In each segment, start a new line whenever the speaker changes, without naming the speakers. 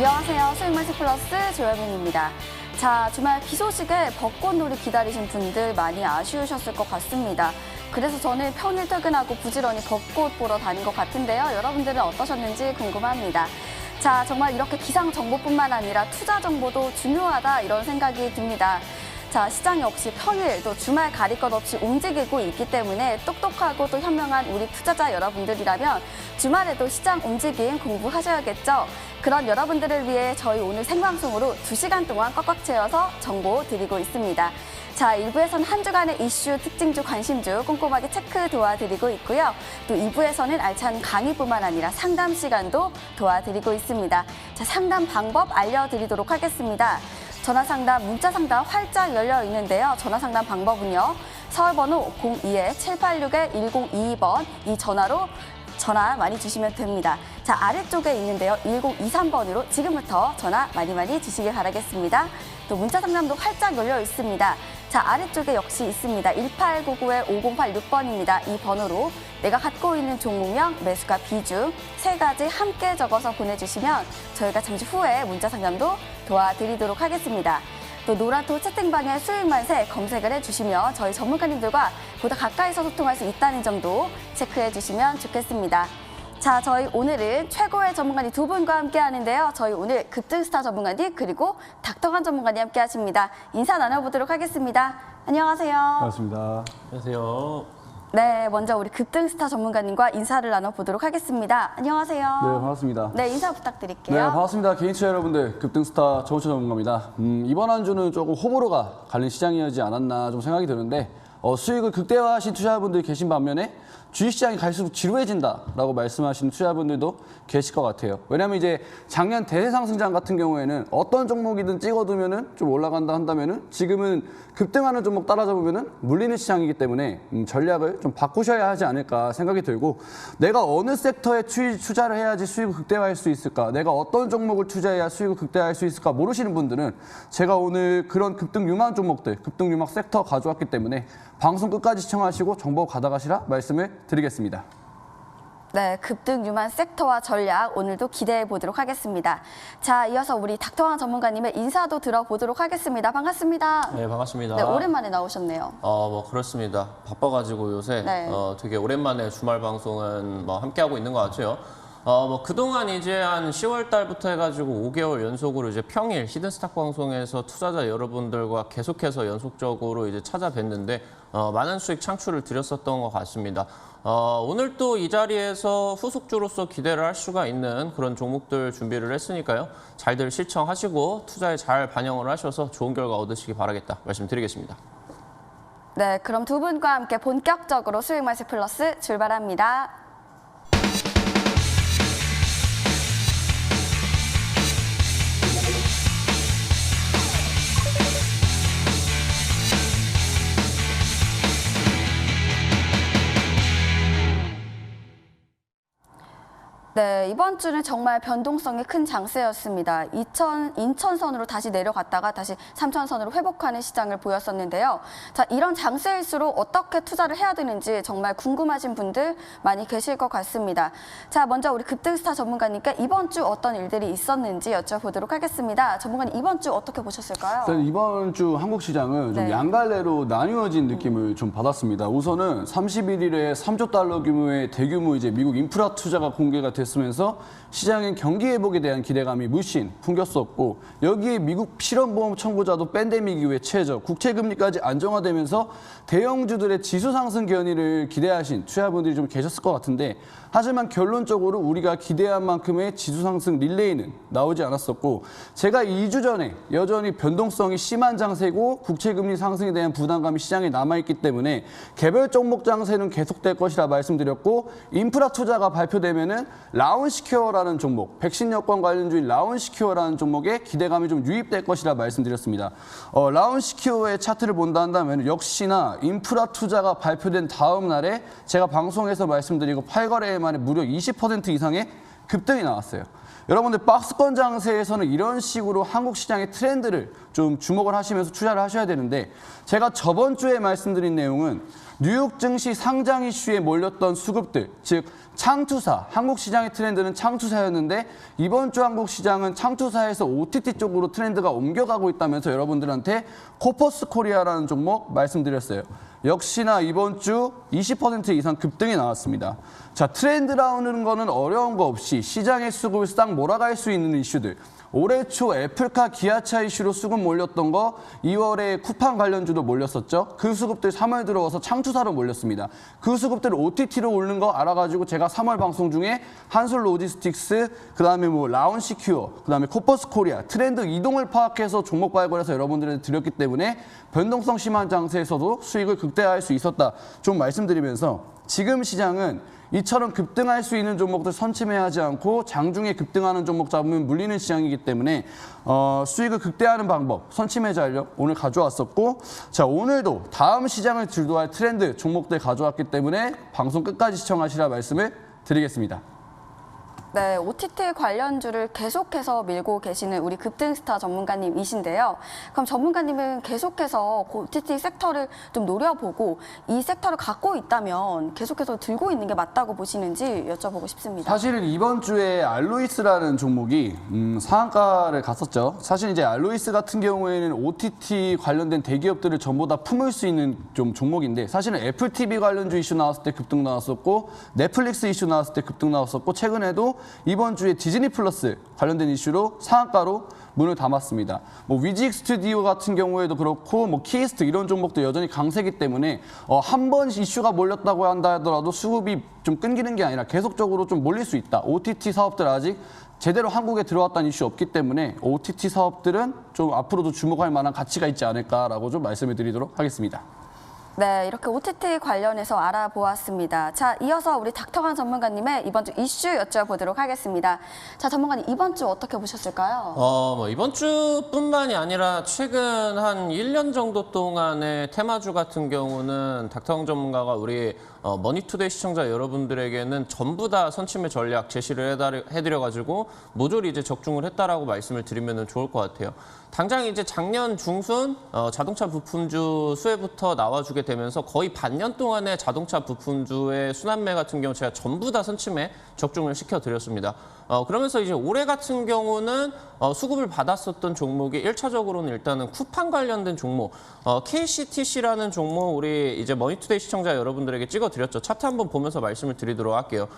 안녕하세요. 수익마켓 플러스 조여빈입니다. 자, 주말 비 소식에 벚꽃놀이 기다리신 분들 많이 아쉬우셨을 것 같습니다. 그래서 저는 평일 퇴근하고 부지런히 벚꽃 보러 다닌 것 같은데요. 여러분들은 어떠셨는지 궁금합니다. 자, 정말 이렇게 기상 정보뿐만 아니라 투자 정보도 중요하다 이런 생각이 듭니다. 자, 시장 역시 평일 또 주말 가릴 것 없이 움직이고 있기 때문에 똑똑하고 또 현명한 우리 투자자 여러분들이라면 주말에도 시장 움직임 공부하셔야겠죠. 그런 여러분들을 위해 저희 오늘 생방송으로 2시간 동안 꽉꽉 채워서 정보 드리고 있습니다. 자, 1부에서는 한 주간의 이슈, 특징주, 관심주 꼼꼼하게 체크 도와드리고 있고요. 또 2부에서는 알찬 강의뿐만 아니라 상담 시간도 도와드리고 있습니다. 자, 상담 방법 알려드리도록 하겠습니다. 전화상담, 문자상담 활짝 열려 있는데요. 전화상담 방법은요. 서울번호 02-786-1022번 이 전화로 전화 많이 주시면 됩니다. 자, 아래쪽에 있는데요. 1023번으로 지금부터 전화 많이 주시길 바라겠습니다. 또 문자상담도 활짝 열려 있습니다. 자, 아래쪽에 역시 있습니다. 1899-5086번입니다. 이 번호로 내가 갖고 있는 종목명, 매수가 비중 3가지 함께 적어서 보내주시면 저희가 잠시 후에 문자상담도 도와드리도록 하겠습니다. 또 노란토 채팅방에 수익만세 검색을 해주시면 저희 전문가님들과 보다 가까이서 소통할 수 있다는 점도 체크해 주시면 좋겠습니다. 자, 저희 오늘은 최고의 전문가님 2분과 함께 하는데요. 저희 오늘 급등스타 전문가님 그리고 닥터간 전문가님 함께 하십니다. 인사 나눠보도록 하겠습니다. 안녕하세요.
반갑습니다.
안녕하세요.
네, 먼저 우리 급등스타 전문가님과 인사를 나눠보도록 하겠습니다. 안녕하세요.
네, 반갑습니다.
네, 인사 부탁드릴게요.
네, 반갑습니다. 개인투자 여러분들, 급등스타 정우철 전문가입니다. 이번 한 주는 조금 호불호가 갈린 시장이었지 않았나 좀 생각이 드는데 수익을 극대화하신 투자자분들이 계신 반면에 주식시장이 갈수록 지루해진다라고 말씀하시는 투자자분들도 계실 것 같아요. 왜냐하면 이제 작년 대세상승장 같은 경우에는 어떤 종목이든 찍어두면은 좀 올라간다 한다면은 지금은 급등하는 종목 따라잡으면은 물리는 시장이기 때문에 전략을 좀 바꾸셔야 하지 않을까 생각이 들고 내가 어느 섹터에 투자를 해야지 수익을 극대화할 수 있을까, 내가 어떤 종목을 투자해야 수익을 극대화할 수 있을까 모르시는 분들은 제가 오늘 그런 급등 유망 종목들, 급등 유망 섹터 가져왔기 때문에 방송 끝까지 시청하시고 정보 받아가시라 말씀을 드리겠습니다.
네, 급등 유망 섹터와 전략 오늘도 기대해 보도록 하겠습니다. 자, 이어서 우리 닥터왕 전문가님의 인사도 들어보도록 하겠습니다. 반갑습니다.
네, 반갑습니다.
네, 오랜만에 나오셨네요.
뭐 그렇습니다. 바빠가지고 요새
네.
되게 오랜만에 주말 방송은 함께 하고 있는 것 같아요. 그동안 이제 한 10월 달부터 해가지고 5개월 연속으로 이제 평일 히든스탁 방송에서 투자자 여러분들과 계속해서 연속적으로 이제 찾아뵀는데 많은 수익 창출을 드렸었던 것 같습니다. 오늘 또 이 자리에서 후속주로서 기대를 할 수가 있는 그런 종목들 준비를 했으니까요. 잘들 실청하시고 투자에 잘 반영을 하셔서 좋은 결과 얻으시기 바라겠다 말씀드리겠습니다.
네, 그럼 2분과 함께 본격적으로 수익마켓 플러스 출발합니다. 네, 이번 주는 정말 변동성이 큰 장세였습니다. 인천선으로 다시 내려갔다가 다시 삼천선으로 회복하는 시장을 보였었는데요. 자, 이런 장세일수록 어떻게 투자를 해야 되는지 정말 궁금하신 분들 많이 계실 것 같습니다. 자, 먼저 우리 급등스타 전문가님께 이번 주 어떤 일들이 있었는지 여쭤보도록 하겠습니다. 전문가님, 이번 주 어떻게 보셨을까요?
이번 주 한국 시장은 좀
네.
양갈래로 나뉘어진 느낌을 좀 받았습니다. 우선은 31일에 3조 달러 규모의 대규모 이제 미국 인프라 투자가 공개가 됐으면서 시장엔 경기 회복에 대한 기대감이 물씬 풍겼었고 여기에 미국 실업보험 청구자도 팬데믹 이후에 최저, 국채금리까지 안정화되면서 대형주들의 지수 상승 견인을 기대하신 투자자분들이 좀 계셨을 것 같은데 하지만 결론적으로 우리가 기대한 만큼의 지수 상승 릴레이는 나오지 않았었고 제가 2주 전에 여전히 변동성이 심한 장세고 국채금리 상승에 대한 부담감이 시장에 남아있기 때문에 개별 종목 장세는 계속될 것이라 말씀드렸고 인프라 투자가 발표되면은 라운시큐어라는 종목, 백신 여권 관련주인 라운시큐어라는 종목에 기대감이 좀 유입될 것이라 말씀드렸습니다. 라운시큐어의 차트를 본다 한다면 역시나 인프라 투자가 발표된 다음 날에 제가 방송에서 말씀드리고 8거래일 만에 무려 20% 이상의 급등이 나왔어요. 여러분들 박스권 장세에서는 이런 식으로 한국 시장의 트렌드를 좀 주목을 하시면서 투자를 하셔야 되는데 제가 저번 주에 말씀드린 내용은 뉴욕 증시 상장 이슈에 몰렸던 수급들, 즉 창투사, 한국 시장의 트렌드는 창투사였는데 이번 주 한국 시장은 창투사에서 OTT 쪽으로 트렌드가 옮겨가고 있다면서 여러분들한테 코퍼스 코리아라는 종목 말씀드렸어요. 역시나 이번 주 20% 이상 급등이 나왔습니다. 자, 트렌드라는 거는 어려운 거 없이 시장의 수급을 싹 몰아갈 수 있는 이슈들. 올해 초 애플카 기아차 이슈로 수급 몰렸던 거 2월에 쿠팡 관련주도 몰렸었죠. 그 수급들 3월 들어와서 창투사로 몰렸습니다. 그 수급들 OTT로 오르는 거 알아가지고 제가 3월 방송 중에 한솔 로지스틱스, 그다음에 뭐 라운시큐어, 그다음에 코퍼스 코리아 트렌드 이동을 파악해서 종목 발굴해서 여러분들한테 드렸기 때문에 변동성 심한 장세에서도 수익을 극대화할 수 있었다. 좀 말씀드리면서 지금 시장은 이처럼 급등할 수 있는 종목들 선침해하지 않고 장중에 급등하는 종목 잡으면 물리는 시장이기 때문에 수익을 극대화하는 방법, 선침해 전략 오늘 가져왔었고, 자, 오늘도 다음 시장을 주도할 트렌드 종목들 가져왔기 때문에 방송 끝까지 시청하시라 말씀을 드리겠습니다.
네, OTT 관련주를 계속해서 밀고 계시는 우리 급등스타 전문가님이신데요. 그럼 전문가님은 계속해서 OTT 섹터를 좀 노려보고 이 섹터를 갖고 있다면 계속해서 들고 있는 게 맞다고 보시는지 여쭤보고 싶습니다.
사실은 이번 주에 알로이스라는 종목이 상한가를 갔었죠. 사실 이제 알로이스 같은 경우에는 OTT 관련된 대기업들을 전부 다 품을 수 있는 좀 종목인데, 사실은 애플 TV 관련주 이슈 나왔을 때 급등 나왔었고, 넷플릭스 이슈 나왔을 때 급등 나왔었고, 최근에도 이번 주에 디즈니 플러스 관련된 이슈로 상한가로 문을 담았습니다. 뭐 위직 스튜디오 같은 경우에도 그렇고, 뭐 키스트 이런 종목도 여전히 강세기 때문에 한 번 이슈가 몰렸다고 한다 하더라도 수급이 좀 끊기는 게 아니라 계속적으로 좀 몰릴 수 있다. OTT 사업들 아직 제대로 한국에 들어왔다는 이슈 없기 때문에 OTT 사업들은 좀 앞으로도 주목할 만한 가치가 있지 않을까라고 좀 말씀을 드리도록 하겠습니다.
네, 이렇게 OTT 관련해서 알아보았습니다. 자, 이어서 우리 닥터강 전문가님의 이번 주 이슈 여쭤보도록 하겠습니다. 자, 전문가님 이번 주 어떻게 보셨을까요?
뭐 이번 주뿐만이 아니라 최근 한 1년 정도 동안의 테마주 같은 경우는 닥터강 전문가가 우리 머니투데이 시청자 여러분들에게는 전부 다 선침의 전략 제시를 해드려가지고 모조리 이제 적중을 했다라고 말씀을 드리면 좋을 것 같아요. 당장 이제 작년 중순 자동차 부품주 수혜부터 나와주게 되면서 거의 반년 동안의 자동차 부품주의 순환매 같은 경우 제가 전부 다 선침에 적중을 시켜드렸습니다. 그러면서 이제 올해 같은 경우는 수급을 받았었던 종목이 1차적으로는 일단은 쿠팡 관련된 종목, KCTC라는 종목 우리 이제 머니투데이 시청자 여러분들에게 찍어드렸죠. 차트 한번 보면서 말씀을 드리도록 할게요.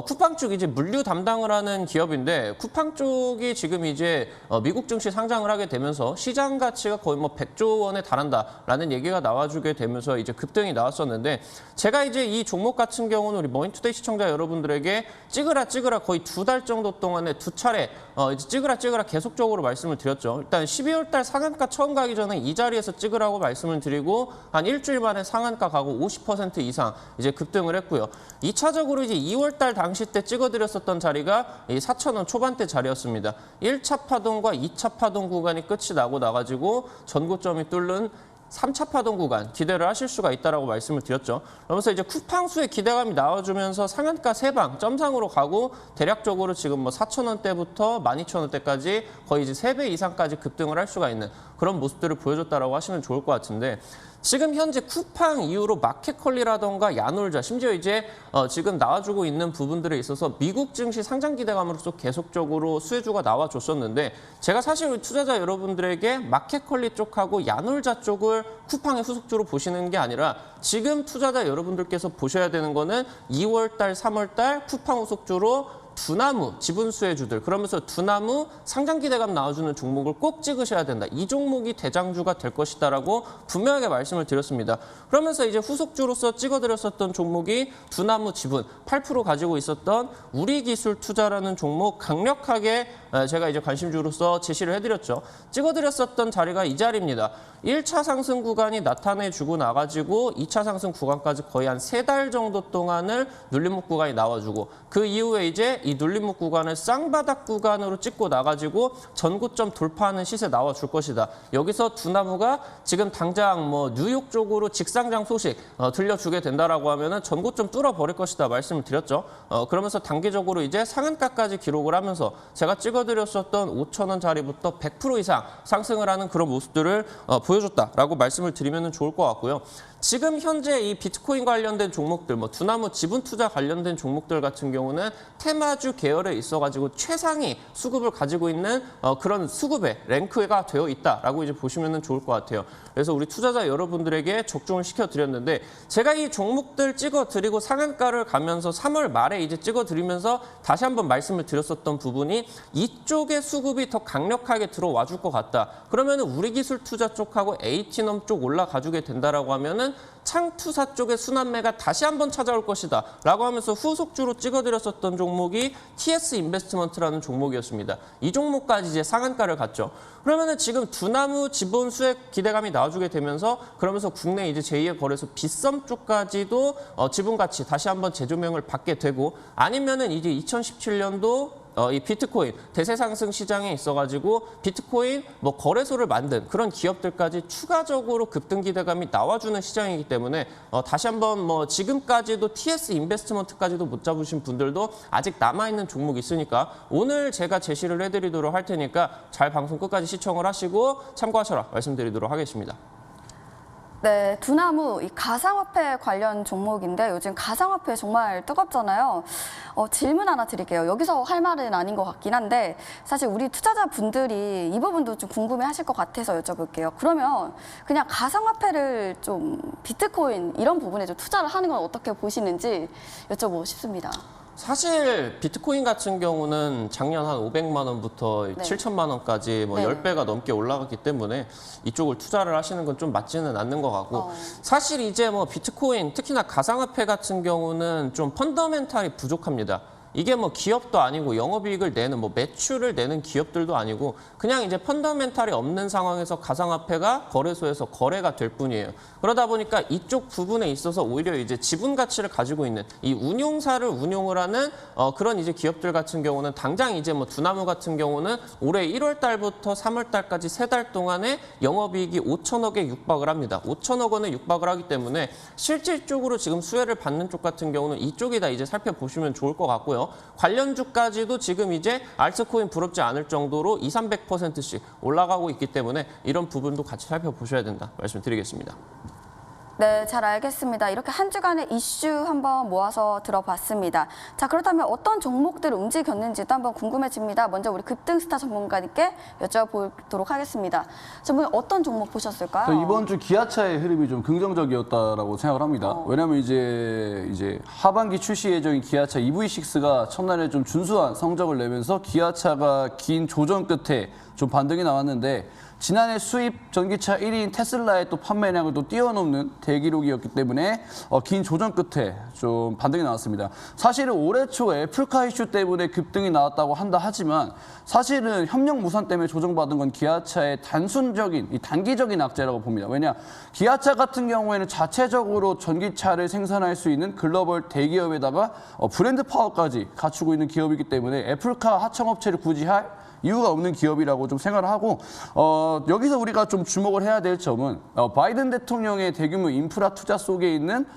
쿠팡 쪽 이제 물류 담당을 하는 기업인데, 쿠팡 쪽이 지금 이제 미국 증시 상장을 하게 되면서 시장 가치가 거의 뭐 100조 원에 달한다라는 얘기가 나와주게 되면서 이제 급등이 나왔었는데, 제가 이제 이 종목 같은 경우는 우리 머니투데이 시청자 여러분들에게 찍으라 거의 2달 정도 동안에 2차례 이제 찍으라 계속적으로 말씀을 드렸죠. 일단 12월 달 상한가 처음 가기 전에 이 자리에서 찍으라고 말씀을 드리고 한 일주일 만에 상한가 가고 50% 이상 이제 급등을 했고요. 2차적으로 이제 2월 달 당시 때 찍어드렸었던 자리가 이 4,000원 초반대 자리였습니다. 1차 파동과 2차 파동 구간이 끝이 나고 나가지고 전고점이 뚫는 3차 파동 구간 기대를 하실 수가 있다라고 말씀을 드렸죠. 그러면서 이제 쿠팡수의 기대감이 나와주면서 상한가 3방 점상으로 가고 대략적으로 지금 뭐 4,000원대부터 12,000원대까지 거의 이제 3배 이상까지 급등을 할 수가 있는 그런 모습들을 보여줬다라고 하시면 좋을 것 같은데, 지금 현재 쿠팡 이후로 마켓컬리라던가 야놀자, 심지어 이제 지금 나와주고 있는 부분들에 있어서 미국 증시 상장 기대감으로서 계속적으로 수혜주가 나와줬었는데, 제가 사실 우리 투자자 여러분들에게 마켓컬리 쪽하고 야놀자 쪽을 쿠팡의 후속주로 보시는 게 아니라 지금 투자자 여러분들께서 보셔야 되는 거는 2월 달, 3월 달 쿠팡 후속주로 두나무 지분수혜주들, 그러면서 두나무 상장 기대감 나와주는 종목을 꼭 찍으셔야 된다. 이 종목이 대장주가 될 것이다라고 분명하게 말씀을 드렸습니다. 그러면서 이제 후속주로서 찍어드렸었던 종목이 두나무 지분 8% 가지고 있었던 우리기술투자라는 종목, 강력하게 제가 이제 관심주로서 제시를 해드렸죠. 찍어드렸었던 자리가 이 자리입니다. 1차 상승 구간이 나타내주고 나가지고 2차 상승 구간까지 거의 한 3달 정도 동안을 눌림목 구간이 나와주고, 그 이후에 이제 이 눌림목 구간을 쌍바닥 구간으로 찍고 나가지고 전고점 돌파하는 시세 나와줄 것이다. 여기서 두나무가 지금 당장 뭐 뉴욕 쪽으로 직상장 소식 들려주게 된다라고 하면은 전고점 뚫어버릴 것이다 말씀을 드렸죠. 그러면서 단기적으로 이제 상한가까지 기록을 하면서 제가 찍어드렸었던 5,000원 자리부터 100% 이상 상승을 하는 그런 모습들을 보여줬다라고 말씀을 드리면 좋을 것 같고요. 지금 현재 이 비트코인 관련된 종목들, 뭐 두나무 지분 투자 관련된 종목들 같은 경우는 테마주 계열에 있어가지고 최상위 수급을 가지고 있는 그런 수급의 랭크가 되어 있다라고 이제 보시면 좋을 것 같아요. 그래서 우리 투자자 여러분들에게 적중을 시켜드렸는데 제가 이 종목들 찍어드리고 상한가를 가면서 3월 말에 이제 찍어드리면서 다시 한번 말씀을 드렸었던 부분이 이쪽의 수급이 더 강력하게 들어와 줄 것 같다. 그러면 우리 기술 투자 쪽하고 H넘 쪽 올라가주게 된다라고 하면은 창투사 쪽의 순환매가 다시 한번 찾아올 것이다 라고 하면서 후속주로 찍어드렸었던 종목이 TS 인베스트먼트라는 종목이었습니다. 이 종목까지 이제 상한가를 갔죠. 그러면은 지금 두나무 지분 수익 기대감이 나와주게 되면서 그러면서 국내 이제 제2의 거래소 빗썸 쪽까지도 지분 가치 다시 한번 재조명을 받게 되고 아니면은 이제 2017년도 이 비트코인 대세 상승 시장에 있어가지고 비트코인 뭐 거래소를 만든 그런 기업들까지 추가적으로 급등 기대감이 나와주는 시장이기 때문에 다시 한번 뭐 지금까지도 TS 인베스트먼트까지도 못 잡으신 분들도 아직 남아있는 종목이 있으니까 오늘 제가 제시를 해드리도록 할 테니까 잘 방송 끝까지 시청을 하시고 참고하셔라 말씀드리도록 하겠습니다.
네, 두나무 이 가상화폐 관련 종목인데 요즘 가상화폐 정말 뜨겁잖아요. 질문 하나 드릴게요. 여기서 할 말은 아닌 것 같긴 한데 사실 우리 투자자분들이 이 부분도 좀 궁금해하실 것 같아서 여쭤볼게요. 그러면 그냥 가상화폐를 좀 비트코인 이런 부분에 좀 투자를 하는 건 어떻게 보시는지 여쭤보고 싶습니다.
사실 비트코인 같은 경우는 작년 한 500만 원부터
네.
7천만 원까지 뭐
네.
10배가 넘게 올라갔기 때문에 이쪽을 투자를 하시는 건 좀 맞지는 않는 것 같고 사실 이제 뭐 비트코인 특히나 가상화폐 같은 경우는 좀 펀더멘탈이 부족합니다. 이게 뭐 기업도 아니고 영업이익을 내는 뭐 매출을 내는 기업들도 아니고 그냥 이제 펀더멘탈이 없는 상황에서 가상화폐가 거래소에서 거래가 될 뿐이에요. 그러다 보니까 이쪽 부분에 있어서 오히려 이제 지분 가치를 가지고 있는 이 운용사를 운용을 하는 그런 이제 기업들 같은 경우는 당장 이제 뭐 두나무 같은 경우는 올해 1월 달부터 3월 달까지 3달 동안에 영업이익이 5천억에 육박을 합니다. 5천억 원에 육박을 하기 때문에 실질적으로 지금 수혜를 받는 쪽 같은 경우는 이쪽이다 이제 살펴보시면 좋을 것 같고요. 관련주까지도 지금 이제 알트코인 부럽지 않을 정도로 200~300%씩 올라가고 있기 때문에 이런 부분도 같이 살펴보셔야 된다 말씀드리겠습니다.
네, 잘 알겠습니다. 이렇게 한 주간의 이슈 한번 모아서 들어봤습니다. 자, 그렇다면 어떤 종목들 움직였는지도 한번 궁금해집니다. 먼저 우리 급등스타 전문가님께 여쭤보도록 하겠습니다. 전문가 어떤 종목 보셨을까요?
이번 주 기아차의 흐름이 좀 긍정적이었다라고 생각을 합니다. 왜냐하면 이제 하반기 출시 예정인 기아차 EV6가 첫날에 좀 준수한 성적을 내면서 기아차가 긴 조정 끝에 좀 반등이 나왔는데 지난해 수입 전기차 1위인 테슬라의 또 판매량을 또 뛰어넘는 대기록이었기 때문에 긴 조정 끝에 좀 반등이 나왔습니다. 사실은 올해 초 애플카 이슈 때문에 급등이 나왔다고 한다 하지만 사실은 협력 무산 때문에 조정받은 건 기아차의 단순적인 이 단기적인 악재라고 봅니다. 왜냐 기아차 같은 경우에는 자체적으로 전기차를 생산할 수 있는 글로벌 대기업에다가 브랜드 파워까지 갖추고 있는 기업이기 때문에 애플카 하청업체를 굳이 할 이유가 없는 기업이라고 좀 생각을 하고 여기서 우리가 좀 주목을 해야 될 점은 바이든 대통령의 대규모 인프라 투자 속에 있는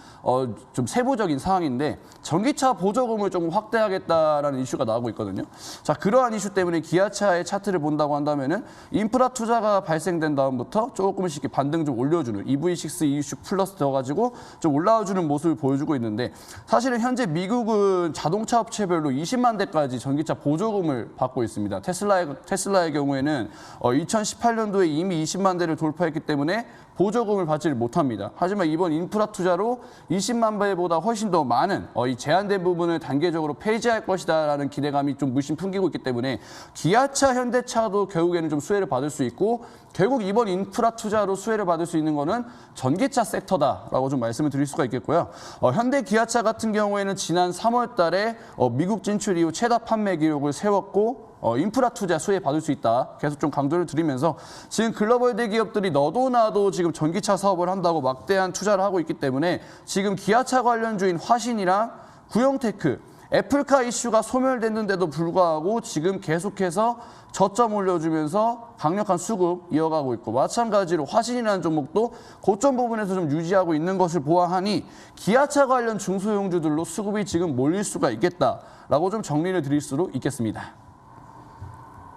좀 세부적인 상황인데 전기차 보조금을 조금 확대하겠다라는 이슈가 나오고 있거든요. 자, 그러한 이슈 때문에 기아차의 차트를 본다고 한다면은 인프라 투자가 발생된 다음부터 조금씩 반등 좀 올려주는 EV6 이슈 플러스 넣어가지고 좀 올라와주는 모습을 보여주고 있는데 사실은 현재 미국은 자동차 업체별로 20만 대까지 전기차 보조금을 받고 있습니다. 테슬라의 경우에는 2018년도에 이미 20만 대를 돌파했기 때문에 보조금을 받지를 못합니다. 하지만 이번 인프라 투자로 20만 배보다 훨씬 더 많은 이 제한된 부분을 단계적으로 폐지할 것이다라는 기대감이 좀 물씬 풍기고 있기 때문에 기아차, 현대차도 결국에는 좀 수혜를 받을 수 있고 결국 이번 인프라 투자로 수혜를 받을 수 있는 거는 전기차 섹터다라고 좀 말씀을 드릴 수가 있겠고요. 현대 기아차 같은 경우에는 지난 3월 달에 미국 진출 이후 최다 판매 기록을 세웠고 인프라 투자 수혜 받을 수 있다. 계속 좀 강조를 드리면서 지금 글로벌 대기업들이 너도 나도 지금 전기차 사업을 한다고 막대한 투자를 하고 있기 때문에 지금 기아차 관련주인 화신이랑 구형테크, 애플카 이슈가 소멸됐는데도 불구하고 지금 계속해서 저점 올려주면서 강력한 수급 이어가고 있고 마찬가지로 화신이라는 종목도 고점 부분에서 좀 유지하고 있는 것을 보아하니 기아차 관련 중소형주들로 수급이 지금 몰릴 수가 있겠다라고 좀 정리를 드릴 수도 있겠습니다.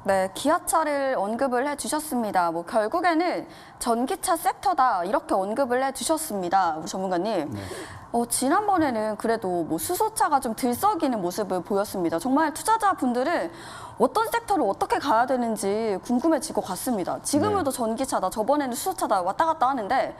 네, 기아차를 언급을 해주셨습니다. 뭐 결국에는 전기차 섹터다 이렇게 언급을 해주셨습니다. 우리 전문가님. 지난번에는 그래도 뭐 수소차가 좀 들썩이는 모습을 보였습니다. 정말 투자자분들은 어떤 섹터를 어떻게 가야 되는지 궁금해질 것 같습니다. 지금은 또 전기차다, 저번에는 수소차다 왔다 갔다 하는데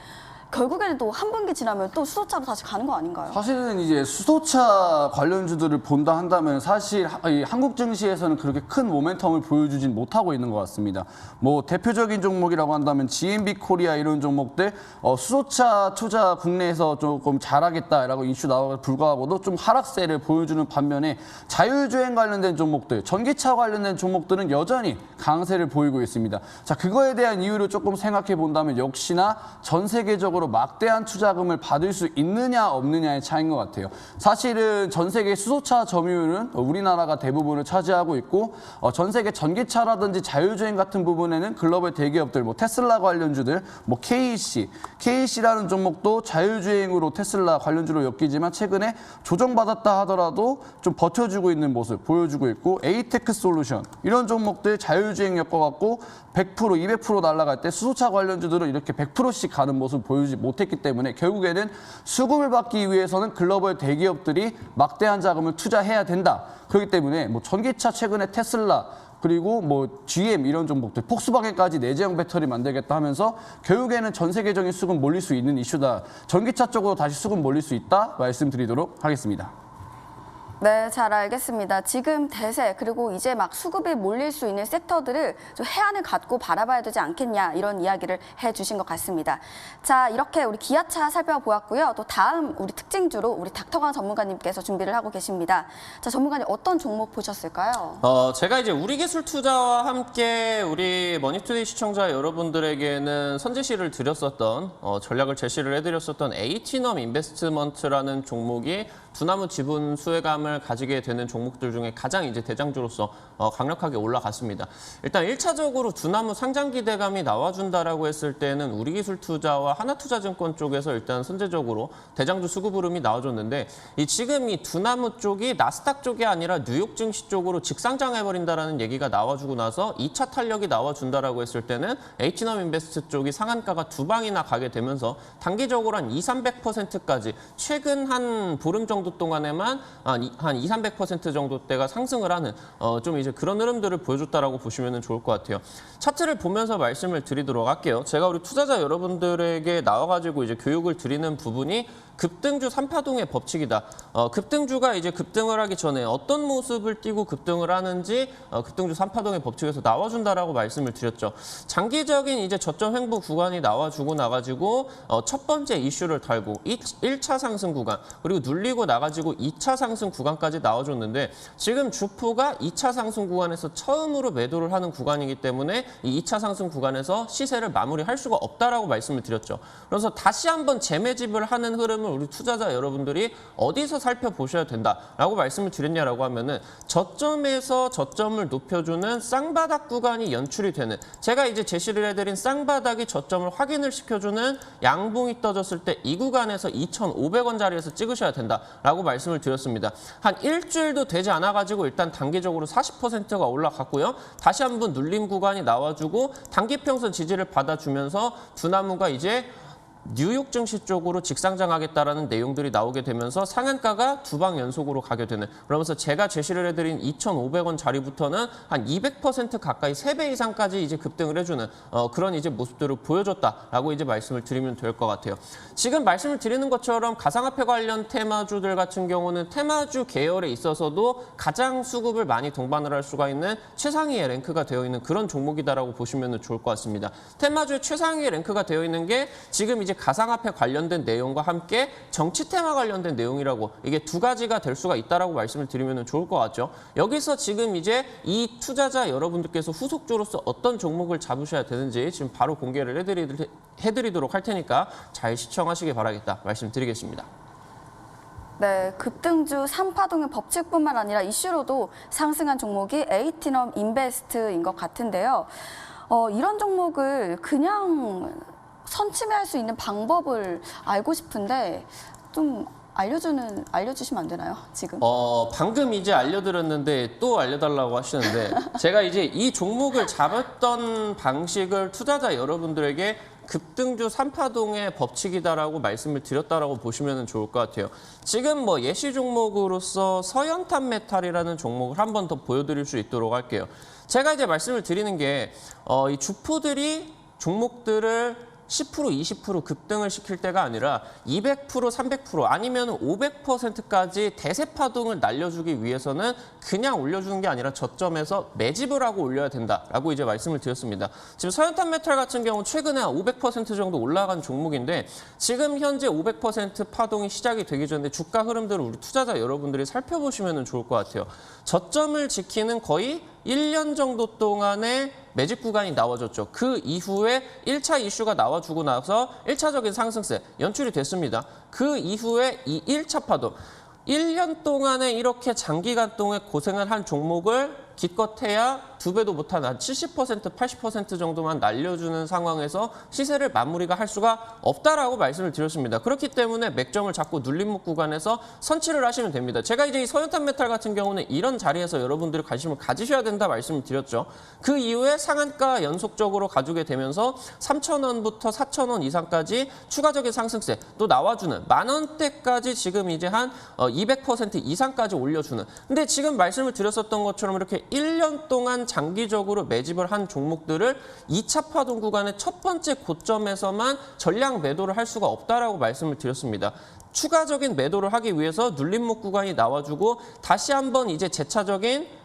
결국에는 또 한 분기 지나면 또 수소차로 다시 가는 거 아닌가요?
사실은 이제 수소차 관련주들을 본다 한다면 사실 이 한국 증시에서는 그렇게 큰 모멘텀을 보여주진 못하고 있는 것 같습니다. 뭐 대표적인 종목이라고 한다면 GMB 코리아 이런 종목들 수소차 투자 국내에서 조금 잘하겠다라고 이슈 나와 불구하고도 좀 하락세를 보여주는 반면에 자율주행 관련된 종목들, 전기차 관련된 종목들은 여전히 강세를 보이고 있습니다. 자, 그거에 대한 이유를 조금 생각해 본다면 역시나 전 세계적으로 막대한 투자금을 받을 수 있느냐 없느냐의 차이인 것 같아요. 사실은 전 세계 수소차 점유율은 우리나라가 대부분을 차지하고 있고 전 세계 전기차라든지 자율주행 같은 부분에는 글로벌 대기업들, 뭐 테슬라 관련주들, 뭐 KC라는 종목도 자율주행으로 테슬라 관련주로 엮이지만 최근에 조정받았다 하더라도 좀 버텨주고 있는 모습 보여주고 있고 에이테크 솔루션 이런 종목들 자율주행 엮어갖고 100%, 200% 날아갈 때 수소차 관련주들은 이렇게 100%씩 가는 모습 보여주지 못했기 때문에 결국에는 수급을 받기 위해서는 글로벌 대기업들이 막대한 자금을 투자해야 된다. 그렇기 때문에 뭐 전기차 최근에 테슬라 그리고 뭐 GM 이런 종목들, 폭스바겐까지 내재형 배터리 만들겠다 하면서 결국에는 전 세계적인 수급 몰릴 수 있는 이슈다. 전기차 쪽으로 다시 수급 몰릴 수 있다 말씀드리도록 하겠습니다.
네, 잘 알겠습니다. 지금 대세 그리고 이제 막 수급이 몰릴 수 있는 섹터들을 좀 해안을 갖고 바라봐야 되지 않겠냐 이런 이야기를 해주신 것 같습니다. 자, 이렇게 우리 기아차 살펴보았고요. 또 다음 우리 특징주로 우리 닥터강 전문가님께서 준비를 하고 계십니다. 자, 전문가님 어떤 종목 보셨을까요?
제가 이제 우리기술투자와 함께 우리 머니투데이 시청자 여러분들에게는 선제시를 드렸었던 전략을 제시를 해드렸었던 에이티넘 인베스트먼트라는 종목이 두나무 지분 수혜감을 가지게 되는 종목들 중에 가장 이제 대장주로서 강력하게 올라갔습니다. 일단 1차적으로 두나무 상장 기대감이 나와준다라고 했을 때는 우리기술투자와 하나투자증권 쪽에서 일단 선제적으로 대장주 수급 흐름이 나와줬는데 지금 이 두나무 쪽이 나스닥 쪽이 아니라 뉴욕 증시 쪽으로 직상장해버린다라는 얘기가 나와주고 나서 2차 탄력이 나와준다라고 했을 때는 H넘 인베스트 쪽이 상한가가 2방이나 가게 되면서 단기적으로 한 200~300%까지 최근 한 보름 정도 동안에만 한 200~300% 정도대가 상승을 하는 좀 이제 그런 흐름들을 보여줬다라고 보시면 좋을 것 같아요. 차트를 보면서 말씀을 드리도록 할게요. 제가 우리 투자자 여러분들에게 나와가지고 이제 교육을 드리는 부분이 급등주 3파동의 법칙이다. 급등주가 이제 급등을 하기 전에 어떤 모습을 띠고 급등을 하는지 급등주 3파동의 법칙에서 나와준다라고 말씀을 드렸죠. 장기적인 이제 저점 횡보 구간이 나와주고 나가지고 첫 번째 이슈를 달고 1차 상승 구간 그리고 눌리고 나가지고 2차 상승 구간까지 나와줬는데 지금 주포가 2차 상승 구간에서 처음으로 매도를 하는 구간이기 때문에 이 2차 상승 구간에서 시세를 마무리할 수가 없다라고 말씀을 드렸죠. 그래서 다시 한번 재매집을 하는 흐름을 우리 투자자 여러분들이 어디서 살펴보셔야 된다라고 말씀을 드렸냐라고 하면은 저점에서 저점을 높여주는 쌍바닥 구간이 연출이 되는 제가 이제 제시를 해드린 쌍바닥이 저점을 확인을 시켜주는 양봉이 떠졌을 때 이 구간에서 2,500원짜리에서 찍으셔야 된다라고 말씀을 드렸습니다. 한 일주일도 되지 않아가지고 일단 단기적으로 40%가 올라갔고요. 다시 한번 눌림 구간이 나와주고 단기평선 지지를 받아주면서 두나무가 이제 뉴욕 증시 쪽으로 직상장하겠다라는 내용들이 나오게 되면서 상한가가 2방 연속으로 가게 되는 그러면서 제가 제시를 해드린 2,500원 자리부터는 한 200% 가까이 3배 이상까지 이제 급등을 해주는 그런 이제 모습들을 보여줬다라고 이제 말씀을 드리면 될 것 같아요. 지금 말씀을 드리는 것처럼 가상화폐 관련 테마주들 같은 경우는 테마주 계열에 있어서도 가장 수급을 많이 동반을 할 수가 있는 최상위에 랭크가 되어 있는 그런 종목이다라고 보시면 좋을 것 같습니다. 테마주의 최상위에 랭크가 되어 있는 게 지금 이제 가상화폐 관련된 내용과 함께 정치 테마 관련된 내용이라고 이게 두 가지가 될 수가 있다라고 말씀을 드리면 좋을 것 같죠. 여기서 지금 이제 이 투자자 여러분들께서 후속주로서 어떤 종목을 잡으셔야 되는지 지금 바로 공개를 해드리도록 할 테니까 잘 시청하시기 바라겠다 말씀드리겠습니다.
네, 급등주 3파동의 법칙뿐만 아니라 이슈로도 상승한 종목이 에이티넘 인베스트인 것 같은데요. 이런 종목을 그냥 선침해할 수 있는 방법을 알고 싶은데 좀 알려주시면 안 되나요? 지금?
방금 이제 알려드렸는데 또 알려달라고 하시는데 제가 이제 이 종목을 잡았던 방식을 투자자 여러분들에게 급등주 3파동의 법칙이다라고 말씀을 드렸다라고 보시면 좋을 것 같아요. 지금 뭐 예시 종목으로서 서연탄 메탈이라는 종목을 한 번 더 보여드릴 수 있도록 할게요. 제가 이제 말씀을 드리는 게 이 주포들이 종목들을 10%, 20% 급등을 시킬 때가 아니라 200%, 300% 아니면 500%까지 대세 파동을 날려주기 위해서는 그냥 올려주는 게 아니라 저점에서 매집을 하고 올려야 된다라고 이제 말씀을 드렸습니다. 지금 서현탄 메탈 같은 경우 최근에 500% 정도 올라간 종목인데 지금 현재 500% 파동이 시작이 되기 전에 주가 흐름들을 우리 투자자 여러분들이 살펴보시면 좋을 것 같아요. 저점을 지키는 거의 1년 정도 동안의 매집 구간이 나와줬죠. 그 이후에 1차 이슈가 나와주고 나서 1차적인 상승세 연출이 됐습니다. 그 이후에 이 1차 파동, 1년 동안에 이렇게 장기간 동안 고생을 한 종목을 기껏해야 2배도 못한 한 70%, 80% 정도만 날려주는 상황에서 시세를 마무리가 할 수가 없다라고 말씀을 드렸습니다. 그렇기 때문에 맥점을 잡고 눌림목 구간에서 선취를 하시면 됩니다. 제가 이제 이 서현탄 메탈 같은 경우는 이런 자리에서 여러분들이 관심을 가지셔야 된다 말씀을 드렸죠. 그 이후에 상한가 연속적으로 가지게 되면서 3,000원부터 4,000원 이상까지 추가적인 상승세 또 나와주는 10,000원대까지 지금 이제 한 200% 이상까지 올려주는. 근데 지금 말씀을 드렸었던 것처럼 이렇게 1년 동안 장기적으로 매집을 한 종목들을 2차 파동 구간의 첫 번째 고점에서만 전량 매도를 할 수가 없다라고 말씀을 드렸습니다. 추가적인 매도를 하기 위해서 눌림목 구간이 나와주고 다시 한번 이제 재차적인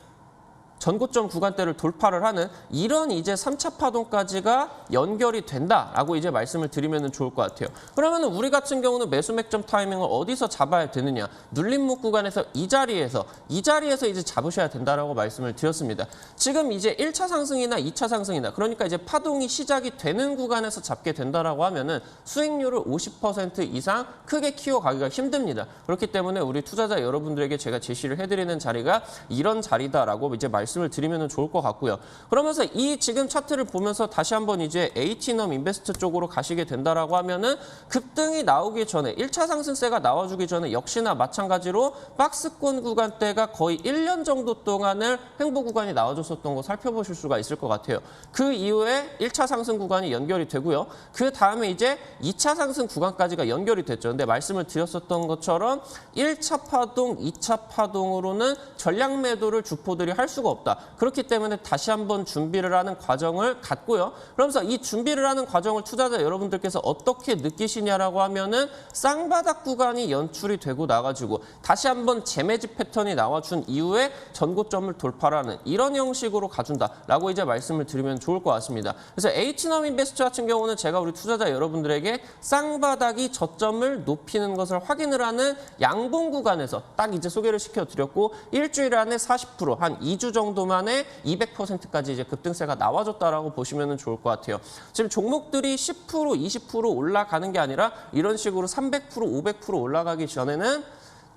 전고점 구간대를 돌파를 하는 이런 이제 3차 파동까지가 연결이 된다라고 이제 말씀을 드리면 좋을 것 같아요. 그러면 우리 같은 경우는 매수 맥점 타이밍을 어디서 잡아야 되느냐? 눌림목 구간에서 이 자리에서 이제 잡으셔야 된다라고 말씀을 드렸습니다. 지금 이제 1차 상승이나 2차 상승이나 그러니까 이제 파동이 시작이 되는 구간에서 잡게 된다라고 하면은 수익률을 50% 이상 크게 키워가기가 힘듭니다. 그렇기 때문에 우리 투자자 여러분들에게 제가 제시를 해드리는 자리가 이런 자리다라고 이제 말씀을 드리면 좋을 것 같고요. 그러면서 이 지금 차트를 보면서 다시 한번 이제 H넘 인베스트 쪽으로 가시게 된다라고 하면은 급등이 나오기 전에 1차 상승세가 나와주기 전에 역시나 마찬가지로 박스권 구간대가 거의 1년 정도 동안을 횡보 구간이 나와줬었던 거 살펴보실 수가 있을 것 같아요. 그 이후에 1차 상승 구간이 연결이 되고요. 그 다음에 이제 2차 상승 구간까지가 연결이 됐죠. 근데 말씀을 드렸었던 것처럼 1차 파동, 2차 파동으로는 전량 매도를 주포들이 할 수가 없다. 그렇기 때문에 다시 한번 준비를 하는 과정을 갖고요. 그러면서 이 준비를 하는 과정을 투자자 여러분들께서 어떻게 느끼시냐라고 하면은 쌍바닥 구간이 연출이 되고 나가지고 다시 한번 재매집 패턴이 나와준 이후에 전고점을 돌파하는 이런 형식으로 가준다라고 이제 말씀을 드리면 좋을 것 같습니다. 그래서 H넘 인베스트 같은 경우는 제가 우리 투자자 여러분들에게 쌍바닥이 저점을 높이는 것을 확인을 하는 양봉 구간에서 딱 이제 소개를 시켜드렸고 일주일 안에 40% 한 2주 정도만에 200%까지 이제 급등세가 나와줬다라고 보시면 좋을 것 같아요. 지금 종목들이 10%, 20% 올라가는 게 아니라 이런 식으로 300%, 500% 올라가기 전에는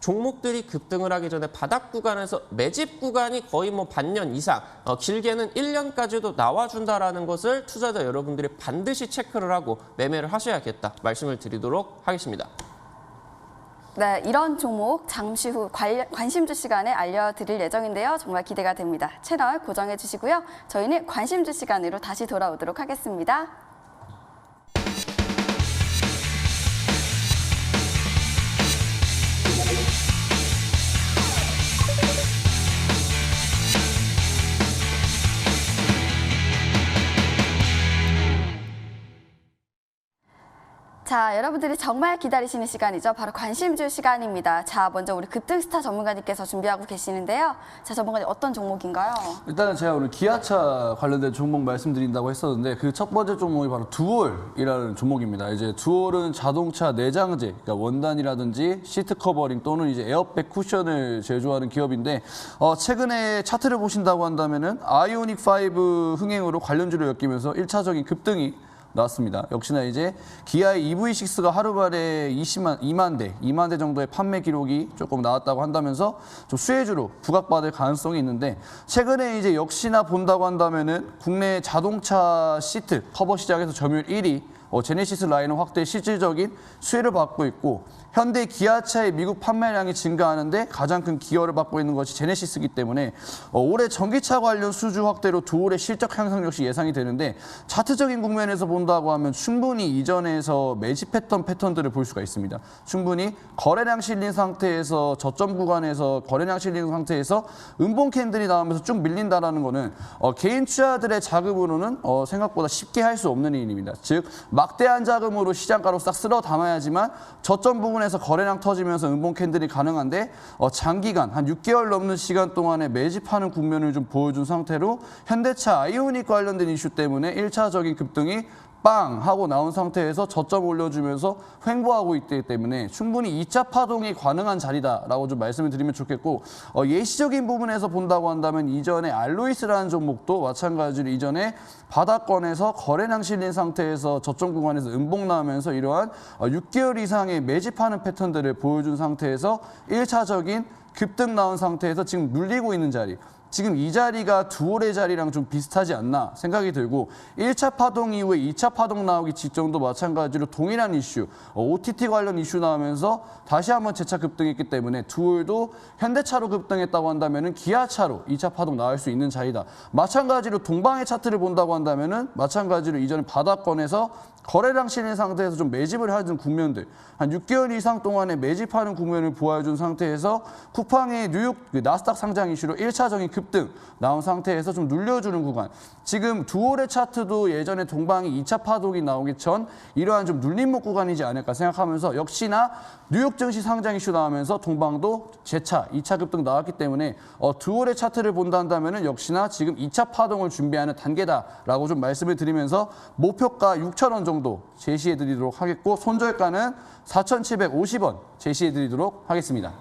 종목들이 급등을 하기 전에 바닥 구간에서 매집 구간이 거의 뭐 반년 이상, 길게는 1년까지도 나와준다라는 것을 투자자 여러분들이 반드시 체크를 하고 매매를 하셔야겠다 말씀을 드리도록 하겠습니다.
네, 이런 종목 잠시 후 관심주 시간에 알려드릴 예정인데요. 정말 기대가 됩니다. 채널 고정해 주시고요. 저희는 관심주 시간으로 다시 돌아오도록 하겠습니다. 자, 여러분들이 정말 기다리시는 시간이죠. 바로 관심주 시간입니다. 자, 먼저 우리 급등스타 전문가님께서 준비하고 계시는데요. 자, 전문가님 어떤 종목인가요?
일단은 제가 오늘 기아차 관련된 종목 말씀드린다고 했었는데 그 첫 번째 종목이 바로 두올이라는 종목입니다. 이제 두올은 자동차 내장재, 그러니까 원단이라든지 시트 커버링 또는 이제 에어백 쿠션을 제조하는 기업인데 최근에 차트를 보신다고 한다면은 아이오닉 5 흥행으로 관련주를 엮이면서 1차적인 급등이 나왔습니다. 역시나 이제 기아의 EV6가 하루 만에 2만 대 정도의 판매 기록이 조금 나왔다고 한다면서 좀 수혜주로 부각받을 가능성이 있는데 최근에 이제 역시나 본다고 한다면은 국내 자동차 시트 커버 시장에서 점유율 1위 제네시스 라인업 확대에 실질적인 수혜를 받고 있고 현대 기아차의 미국 판매량이 증가하는데 가장 큰 기여를 받고 있는 것이 제네시스이기 때문에 올해 전기차 관련 수주 확대로 두올의 실적 향상 역시 예상이 되는데 차트적인 국면에서 본다고 하면 충분히 이전에서 매집했던 패턴들을 볼 수가 있습니다. 충분히 거래량 실린 상태에서 저점 구간에서 거래량 실린 상태에서 음봉 캔들이 나오면서 쭉 밀린다라는 거는 개인 투자들의 자금으로는 생각보다 쉽게 할 수 없는 일입니다. 즉 막대한 자금으로 시장가로 싹 쓸어 담아야지만 저점 부분에서 거래량 터지면서 음봉 캔들이 가능한데 장기간 한 6개월 넘는 시간 동안에 매집하는 국면을 좀 보여준 상태로 현대차 아이오닉 관련된 이슈 때문에 1차적인 급등이 빵 하고 나온 상태에서 저점 올려주면서 횡보하고 있기 때문에 충분히 2차 파동이 가능한 자리다라고 좀 말씀을 드리면 좋겠고 예시적인 부분에서 본다고 한다면 이전에 알로이스라는 종목도 마찬가지로 이전에 바닥권에서 거래량 실린 상태에서 저점 구간에서 음봉 나오면서 이러한 6개월 이상의 매집하는 패턴들을 보여준 상태에서 1차적인 급등 나온 상태에서 지금 눌리고 있는 자리 지금 이 자리가 두올의 자리랑 좀 비슷하지 않나 생각이 들고 1차 파동 이후에 2차 파동 나오기 직전도 마찬가지로 동일한 이슈, OTT 관련 이슈 나오면서 다시 한번 재차 급등했기 때문에 두올도 현대차로 급등했다고 한다면 기아차로 2차 파동 나올 수 있는 자리다. 마찬가지로 동방의 차트를 본다고 한다면 마찬가지로 이전에 바닥권에서 거래량 실린 상태에서 좀 매집을 하는 국면들 한 6개월 이상 동안에 매집하는 국면을 보여준 상태에서 쿠팡의 뉴욕 나스닥 상장 이슈로 1차적인 급등 나온 상태에서 좀 눌려주는 구간 지금 두올의 차트도 예전에 동방이 2차 파동이 나오기 전 이러한 좀 눌림목 구간이지 않을까 생각하면서 역시나 뉴욕 증시 상장 이슈 나오면서 동방도 재차 2차 급등 나왔기 때문에 두올의 차트를 본다면 역시나 지금 2차 파동을 준비하는 단계다라고 좀 말씀을 드리면서 목표가 6,000원 정도 제시해 드리도록 하겠고 손절가는 4,750원 제시해 드리도록 하겠습니다.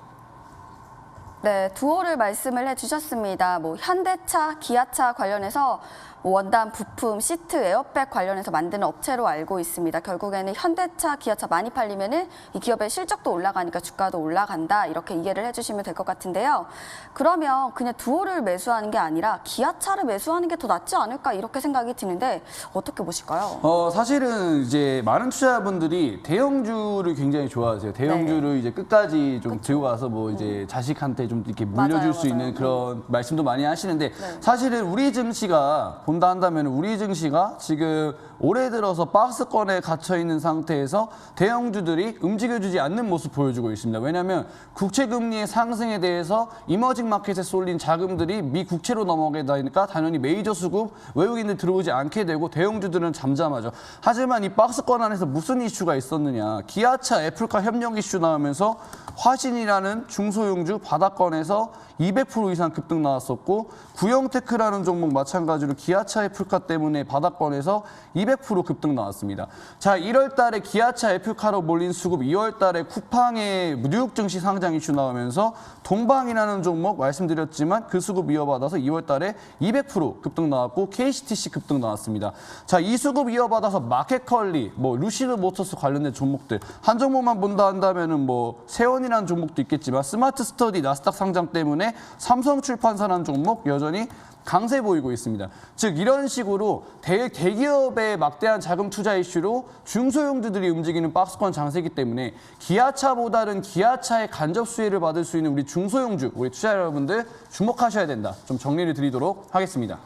네, 두호를 말씀을 해주셨습니다. 현대차, 기아차 관련해서 원단, 부품, 시트, 에어백 관련해서 만드는 업체로 알고 있습니다. 결국에는 현대차, 기아차 많이 팔리면은 이 기업의 실적도 올라가니까 주가도 올라간다 이렇게 이해를 해주시면 될 것 같은데요. 그러면 그냥 두호를 매수하는 게 아니라 기아차를 매수하는 게 더 낫지 않을까 이렇게 생각이 드는데 어떻게 보실까요?
사실은 이제 많은 투자자분들이 대형주를 굉장히 좋아하세요. 대형주를 이제 끝까지 좀 들고 가서 이제 자식한테 좀 이렇게 물려줄 수 있는 그런 말씀도 많이 하시는데 사실은 우리 증시가 본다 한다면 우리 증시가 지금 올해 들어서 박스권에 갇혀 있는 상태에서 대형주들이 움직여주지 않는 모습 보여주고 있습니다. 왜냐하면 국채 금리의 상승에 대해서 이머징 마켓에 쏠린 자금들이 미 국채로 넘어가게 되니까 당연히 메이저 수급 외국인들 들어오지 않게 되고 대형주들은 잠잠하죠. 하지만 이 박스권 안에서 무슨 이슈가 있었느냐? 기아차 애플카 협력 이슈 나오면서 화신이라는 중소형주 바닥권에서 200% 이상 급등 나왔었고 구형테크라는 종목 마찬가지로 기아차 애플카 때문에 바닥권에서 200% 급등 나왔습니다. 자, 1월 달에 기아차 애플카로 몰린 수급 2월 달에 쿠팡의 뉴욕 증시 상장 이슈 나오면서 동방이라는 종목 말씀드렸지만 그 수급 이어받아서 2월 달에 200% 급등 나왔고 KCTC 급등 나왔습니다. 자, 이 수급 이어받아서 마켓컬리, 루시드 모터스 관련된 종목들 한 종목만 본다 한다면은 세원이라는 종목도 있겠지만 스마트 스터디 나스닥 상장 때문에 삼성출판사라는 종목 여전히 강세 보이고 있습니다. 즉 이런 식으로 대기업의 막대한 자금 투자 이슈로 중소형주들이 움직이는 박스권 장세이기 때문에 기아차보다는 기아차의 간접 수혜를 받을 수 있는 우리 중소형주, 우리 투자자 여러분들 주목하셔야 된다. 좀 정리를 드리도록 하겠습니다.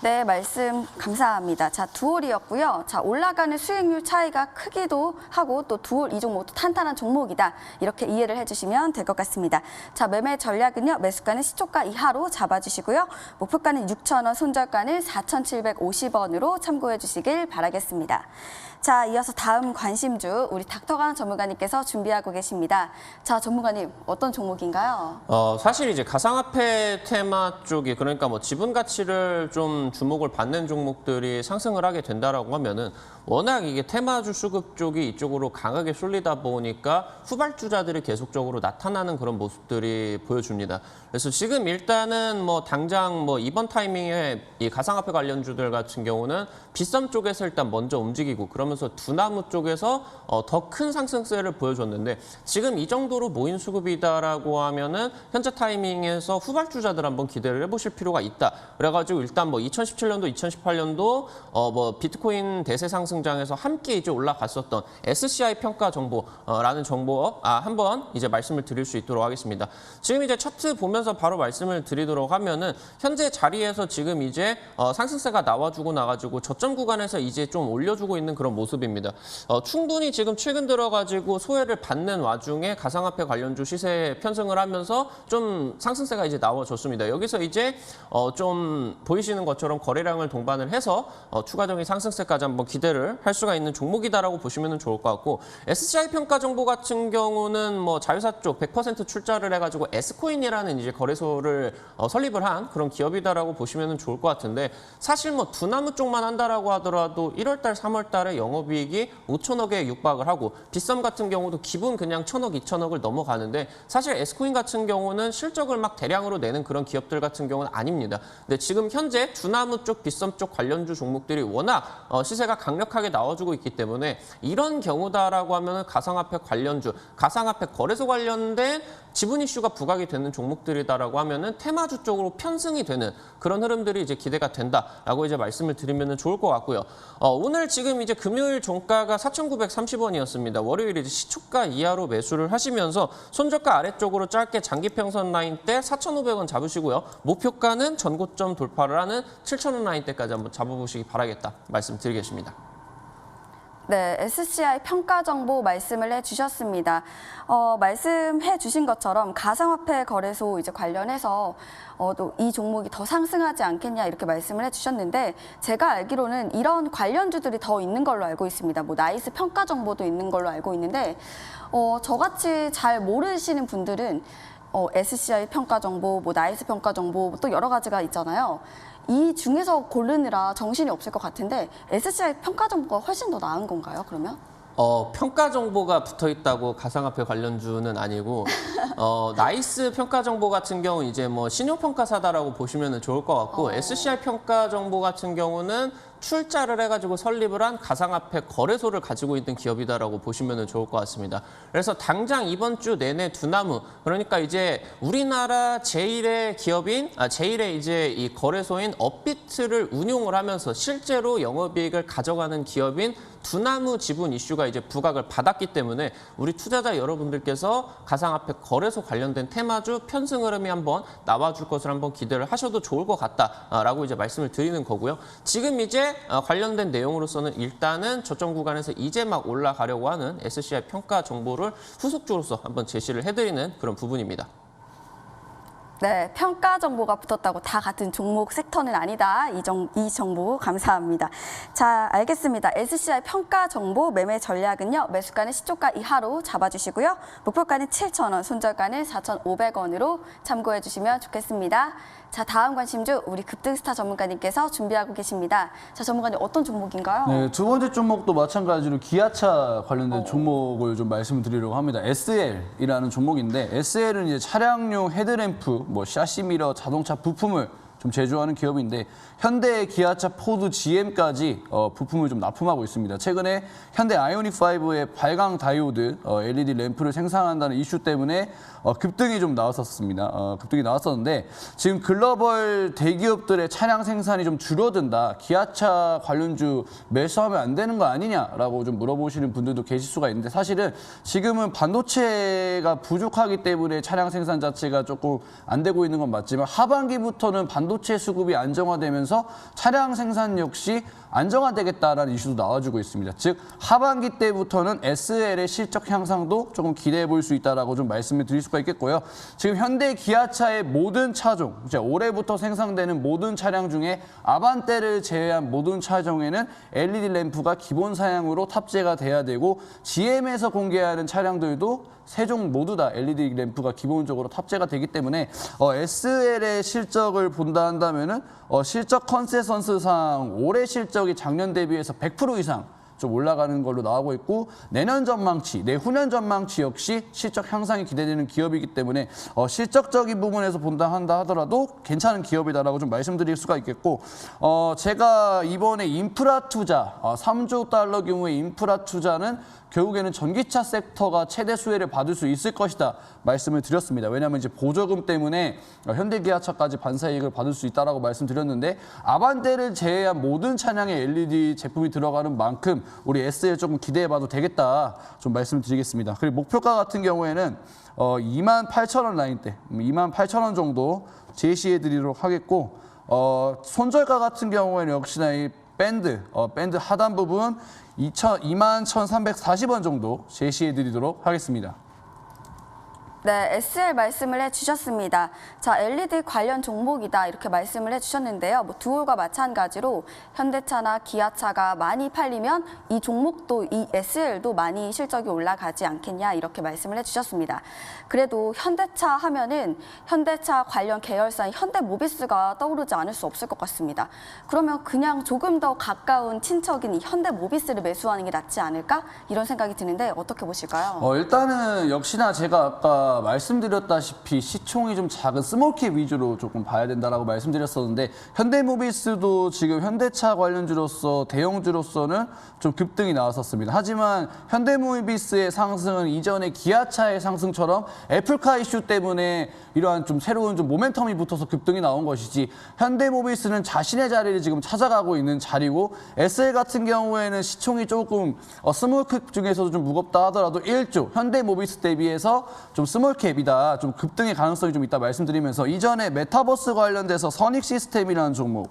네, 말씀 감사합니다. 자, 두올이었고요. 자, 올라가는 수익률 차이가 크기도 하고 또 두올 이 종목도 탄탄한 종목이다. 이렇게 이해를 해주시면 될 것 같습니다. 자, 매매 전략은요. 매수가는 시초가 이하로 잡아주시고요. 목표가는 6,000원, 손절가는 4,750원으로 참고해 주시길 바라겠습니다. 자, 이어서 다음 관심주 우리 닥터강 전문가님께서 준비하고 계십니다. 자, 전문가님 어떤 종목인가요?
사실 이제 가상화폐 테마 쪽이 그러니까 지분 가치를 좀 주목을 받는 종목들이 상승을 하게 된다라고 하면은 워낙 이게 테마주 수급 쪽이 이쪽으로 강하게 쏠리다 보니까 후발주자들이 계속적으로 나타나는 그런 모습들이 보여줍니다. 그래서 지금 일단은 당장 이번 타이밍에 이 가상화폐 관련주들 같은 경우는 빗썸 쪽에서 일단 먼저 움직이고 그러면 그러면서 두나무 쪽에서 더 큰 상승세를 보여줬는데 지금 이 정도로 모인 수급이다라고 하면은 현재 타이밍에서 후발주자들 한번 기대를 해보실 필요가 있다. 그래가지고 일단 뭐 2017년도, 2018년도 뭐 비트코인 대세 상승장에서 함께 이제 올라갔었던 SCI 평가 정보라는 정보 한번 이제 말씀을 드릴 수 있도록 하겠습니다. 지금 이제 차트 보면서 바로 말씀을 드리도록 하면은 현재 자리에서 지금 이제 상승세가 나와주고 나가지고 저점 구간에서 이제 좀 올려주고 있는 그런 모습입니다. 충분히 지금 최근 들어가지고 소외를 받는 와중에 가상화폐 관련주 시세 편승을 하면서 좀 상승세가 이제 나와줬습니다. 여기서 이제 좀 보이시는 것처럼 거래량을 동반을 해서 추가적인 상승세까지 한번 기대를 할 수가 있는 종목이다라고 보시면 좋을 것 같고 SCI 평가 정보 같은 경우는 뭐 자회사 쪽 100% 출자를 해가지고 S코인이라는 이제 거래소를 설립을 한 그런 기업이다라고 보시면 좋을 것 같은데 사실 뭐 두나무 쪽만 한다라고 하더라도 1월달, 3월달에 영업이익이 5천억에 육박을 하고 빗썸 같은 경우도 기본 그냥 1천억, 2천억을 넘어가는데 사실 S코인 같은 경우는 실적을 막 대량으로 내는 그런 기업들 같은 경우는 아닙니다. 근데 지금 현재 두나무 쪽, 빗썸 쪽 관련주 종목들이 워낙 시세가 강력하게 나와주고 있기 때문에 이런 경우다라고 하면은 가상화폐 관련주, 가상화폐 거래소 관련된 지분 이슈가 부각이 되는 종목들이다라고 하면은 테마주 쪽으로 편승이 되는 그런 흐름들이 이제 기대가 된다라고 이제 말씀을 드리면 좋을 것 같고요. 오늘 지금 이제 금요일 종가가 4,930원이었습니다. 월요일 이제 시초가 이하로 매수를 하시면서 손절가 아래쪽으로 짧게 장기평선 라인대 4,500원 잡으시고요. 목표가는 전고점 돌파를 하는 7,000원 라인대까지 한번 잡아보시기 바라겠다 말씀드리겠습니다.
네, SCI 평가 정보 말씀을 해주셨습니다. 말씀해주신 것처럼 가상화폐 거래소 이제 관련해서 또 이 종목이 더 상승하지 않겠냐 이렇게 말씀을 해주셨는데 제가 알기로는 이런 관련주들이 더 있는 걸로 알고 있습니다. 뭐 나이스 평가 정보도 있는 걸로 알고 있는데 저같이 잘 모르시는 분들은 SCI 평가 정보, 뭐 나이스 평가 정보 또 여러 가지가 있잖아요. 이 중에서 고르느라 정신이 없을 것 같은데 SCI 평가 정보가 훨씬 더 나은 건가요, 그러면?
평가 정보가 붙어 있다고 가상화폐 관련주는 아니고 나이스 평가 정보 같은 경우 이제 뭐 신용평가사다라고 보시면 좋을 것 같고 SCI 평가 정보 같은 경우는 출자를 해가지고 설립을 한 가상화폐 거래소를 가지고 있는 기업이다라고 보시면 좋을 것 같습니다. 그래서 당장 이번 주 내내 두나무, 그러니까 이제 우리나라 제일의 기업인, 제일의 이제 이 거래소인 업비트를 운용을 하면서 실제로 영업이익을 가져가는 기업인 두나무 지분 이슈가 이제 부각을 받았기 때문에 우리 투자자 여러분들께서 가상화폐 거래소 관련된 테마주 편승 흐름이 한번 나와줄 것을 한번 기대를 하셔도 좋을 것 같다라고 이제 말씀을 드리는 거고요. 지금 이제 관련된 내용으로서는 일단은 저점 구간에서 이제 막 올라가려고 하는 SCI 평가 정보를 후속주로서 한번 제시를 해드리는 그런 부분입니다.
네, 평가 정보가 붙었다고 다 같은 종목 섹터는 아니다. 이 정보 감사합니다. 자, 알겠습니다. SCI 평가 정보 매매 전략은요. 매수가는 시초가 이하로 잡아주시고요. 목표가는 7,000원, 손절가는 4,500원으로 참고해 주시면 좋겠습니다. 자, 다음 관심주 우리 급등스타 전문가님께서 준비하고 계십니다. 자, 전문가님 어떤 종목인가요?
네, 두 번째 종목도 마찬가지로 기아차 관련된 종목을 좀 말씀을 드리려고 합니다. SL이라는 종목인데 SL은 이제 차량용 헤드램프, 뭐 샤시미러, 자동차 부품을 좀 제조하는 기업인데 현대, 기아차, 포드, GM까지 부품을 좀 납품하고 있습니다. 최근에 현대 아이오닉5의 발광 다이오드 LED 램프를 생산한다는 이슈 때문에 급등이 좀 나왔었습니다. 급등이 나왔었는데 지금 글로벌 대기업들의 차량 생산이 좀 줄어든다. 기아차 관련주 매수하면 안 되는 거 아니냐라고 좀 물어보시는 분들도 계실 수가 있는데 사실은 지금은 반도체가 부족하기 때문에 차량 생산 자체가 조금 안 되고 있는 건 맞지만 하반기부터는 반도체 수급이 안정화되면서 차량 생산 역시 안정화되겠다라는 이슈도 나와주고 있습니다. 즉 하반기 때부터는 SL의 실적 향상도 조금 기대해 볼 수 있다라고 좀 말씀을 드릴 수가 있겠고요. 지금 현대 기아차의 모든 차종, 이제 올해부터 생산되는 모든 차량 중에 아반떼를 제외한 모든 차종에는 LED 램프가 기본 사양으로 탑재가 돼야 되고 GM에서 공개하는 차량들도 세 종 모두 다 LED 램프가 기본적으로 탑재가 되기 때문에 SL의 실적을 본다 한다면은 실적 컨센서스상 올해 실적이 작년 대비해서 100% 이상 좀 올라가는 걸로 나오고 있고 내년 전망치, 내후년 전망치 역시 실적 향상이 기대되는 기업이기 때문에 실적적인 부분에서 한다 하더라도 괜찮은 기업이다라고 좀 말씀드릴 수가 있겠고 제가 이번에 인프라 투자 3조 달러 규모의 인프라 투자는 결국에는 전기차 섹터가 최대 수혜를 받을 수 있을 것이다 말씀을 드렸습니다. 왜냐하면 이제 보조금 때문에 현대기아차까지 반사이익을 받을 수 있다라고 말씀드렸는데 아반떼를 제외한 모든 차량에 LED 제품이 들어가는 만큼 우리 SL 조금 기대해봐도 되겠다 좀 말씀드리겠습니다. 그리고 목표가 같은 경우에는 28,000원 라인대, 28,000원 정도 제시해드리도록 하겠고 손절가 같은 경우에는 역시나 이 밴드 하단 부분 21,340원 정도 제시해드리도록 하겠습니다.
네, SL 말씀을 해주셨습니다. 자, LED 관련 종목이다 이렇게 말씀을 해주셨는데요. 두올과 마찬가지로 현대차나 기아차가 많이 팔리면 이 종목도 이 SL도 많이 실적이 올라가지 않겠냐 이렇게 말씀을 해주셨습니다. 그래도 현대차 하면은 현대차 관련 계열사인 현대모비스가 떠오르지 않을 수 없을 것 같습니다. 그러면 그냥 조금 더 가까운 친척인 이 현대모비스를 매수하는 게 낫지 않을까 이런 생각이 드는데 어떻게 보실까요?
일단은 역시나 제가 아까 말씀드렸다시피 시총이 좀 작은 스몰캡 위주로 조금 봐야 된다라고 말씀드렸었는데 현대모비스도 지금 현대차 관련주로서 대형주로서는 좀 급등이 나왔었습니다. 하지만 현대모비스의 상승은 이전에 기아차의 상승처럼 애플카 이슈 때문에 이러한 좀 새로운 좀 모멘텀이 붙어서 급등이 나온 것이지 현대모비스는 자신의 자리를 지금 찾아가고 있는 자리고 SL 같은 경우에는 시총이 조금 스몰캡 중에서도 좀 무겁다 하더라도 1조 현대모비스 대비해서 좀 스몰캡이다 좀 급등의 가능성이 좀 있다 말씀드리면서 이전에 메타버스 관련돼서 선익 시스템이라는 종목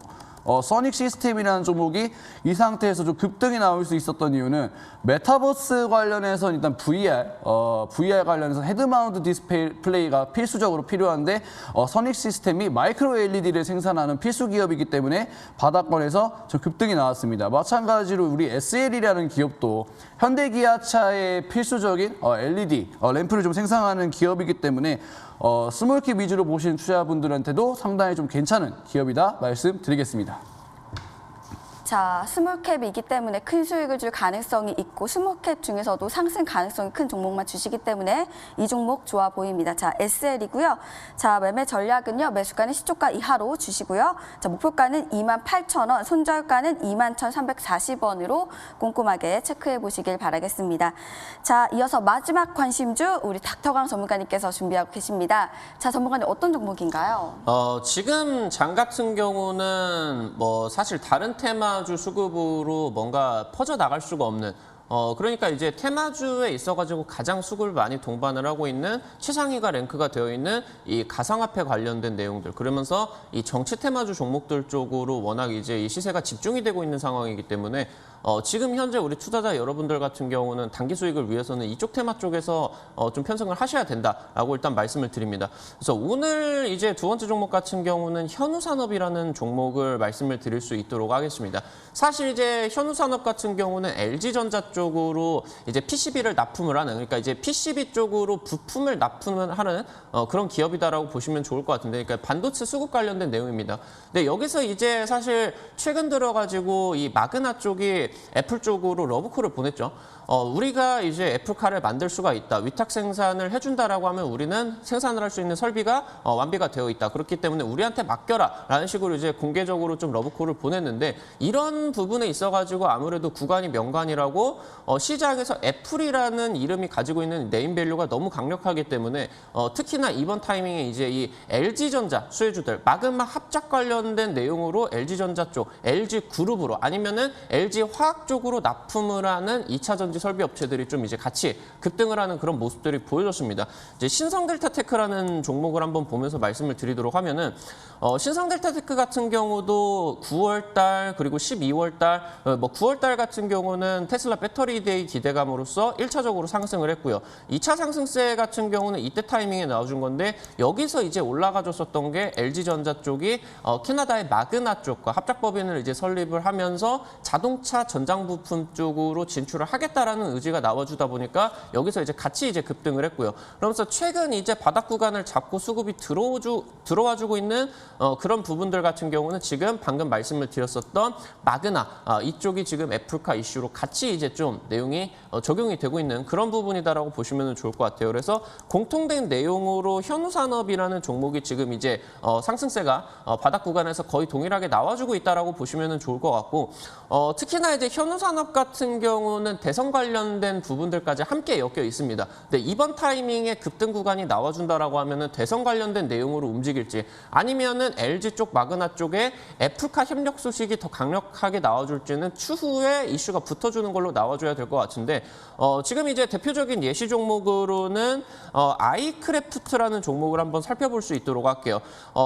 선익 시스템이라는 종목이 이 상태에서 좀 급등이 나올 수 있었던 이유는 메타버스 관련해서 일단 VR 관련해서 헤드마운트 디스플레이가 필수적으로 필요한데 선익 시스템이 마이크로 LED를 생산하는 필수 기업이기 때문에 바닥권에서 좀 급등이 나왔습니다. 마찬가지로 우리 SL이라는 기업도 현대기아차의 필수적인 LED 램프를 좀 생산하는 기업이기 때문에 스몰캡 위주로 보시는 투자분들한테도 상당히 좀 괜찮은 기업이다 말씀드리겠습니다.
자, 스몰캡이기 때문에 큰 수익을 줄 가능성이 있고 스몰캡 중에서도 상승 가능성이 큰 종목만 주시기 때문에 이 종목 좋아 보입니다. 자, SL이고요. 자, 매매 전략은요. 매수가는 시초가 이하로 주시고요. 자, 목표가는 28,000원, 손절가는 21,340원으로 꼼꼼하게 체크해 보시길 바라겠습니다. 자, 이어서 마지막 관심주 우리 닥터강 전문가님께서 준비하고 계십니다. 자, 전문가님 어떤 종목인가요?
지금 장 같은 경우는 사실 다른 테마주 수급으로 뭔가 퍼져 나갈 수가 없는 그러니까 이제 테마주에 있어가지고 가장 수급을 많이 동반을 하고 있는 최상위가 랭크가 되어 있는 이 가상화폐 관련된 내용들 그러면서 이 정치 테마주 종목들 쪽으로 워낙 이제 이 시세가 집중이 되고 있는 상황이기 때문에 지금 현재 우리 투자자 여러분들 같은 경우는 단기 수익을 위해서는 이쪽 테마 쪽에서 좀 편성을 하셔야 된다라고 일단 말씀을 드립니다. 그래서 오늘 이제 두 번째 종목 같은 경우는 현우산업이라는 종목을 말씀을 드릴 수 있도록 하겠습니다. 사실 이제 현우산업 같은 경우는 LG전자 쪽으로 이제 PCB를 납품을 하는 그러니까 이제 PCB 쪽으로 부품을 납품을 하는 그런 기업이다라고 보시면 좋을 것 같은데 그러니까 반도체 수급 관련된 내용입니다. 근데 여기서 이제 사실 최근 들어가지고 이 마그나 쪽이 애플 쪽으로 러브콜을 보냈죠. 우리가 이제 애플카를 만들 수가 있다. 위탁 생산을 해준다라고 하면 우리는 생산을 할 수 있는 설비가 완비가 되어 있다. 그렇기 때문에 우리한테 맡겨라. 라는 식으로 이제 공개적으로 좀 러브콜을 보냈는데 이런 부분에 있어가지고 아무래도 구간이 명관이라고 시장에서 애플이라는 이름이 가지고 있는 네임밸류가 너무 강력하기 때문에 특히나 이번 타이밍에 이제 이 LG전자 수혜주들 마그마 합작 관련된 내용으로 LG전자 쪽, LG그룹으로 아니면은 LG화학 쪽으로 납품을 하는 2차 전지 설비 업체들이 좀 이제 같이 급등을 하는 그런 모습들이 보여졌습니다. 이제 신성델타테크라는 종목을 한번 보면서 말씀을 드리도록 하면은 신성델타테크 같은 경우도 9월달 그리고 12월달 9월달 같은 경우는 테슬라 배터리데이 기대감으로써 1차적으로 상승을 했고요. 2차 상승세 같은 경우는 이때 타이밍에 나와준 건데 여기서 이제 올라가줬었던 게 LG전자 쪽이 캐나다의 마그나 쪽과 합작법인을 이제 설립을 하면서 자동차 전장 부품 쪽으로 진출을 하겠다라는 하겠다라는 의지가 나와주다 보니까 여기서 이제 같이 이제 급등을 했고요. 그러면서 최근 이제 바닥 구간을 잡고 수급이 들어와주고 있는 그런 부분들 같은 경우는 지금 방금 말씀을 드렸었던 마그나 이쪽이 지금 애플카 이슈로 같이 이제 좀 내용이 적용이 되고 있는 그런 부분이다라고 보시면 좋을 것 같아요. 그래서 공통된 내용으로 현우산업이라는 종목이 지금 이제 상승세가 바닥 구간에서 거의 동일하게 나와주고 있다라고 보시면 좋을 것 같고 특히나 이제 현우산업 같은 경우는 대선 관련된 부분들까지 함께 엮여 있습니다. 근데 이번 타이밍에 급등 구간이 나와준다라고 하면은 대선 관련된 내용으로 움직일지 아니면은 LG 쪽 마그나 쪽에 애플카 협력 소식이 더 강력하게 나와줄지는 추후에 이슈가 붙어주는 걸로 나와줘야 될 것 같은데 지금 이제 대표적인 예시 종목으로는 아이크래프트라는 종목을 한번 살펴볼 수 있도록 할게요.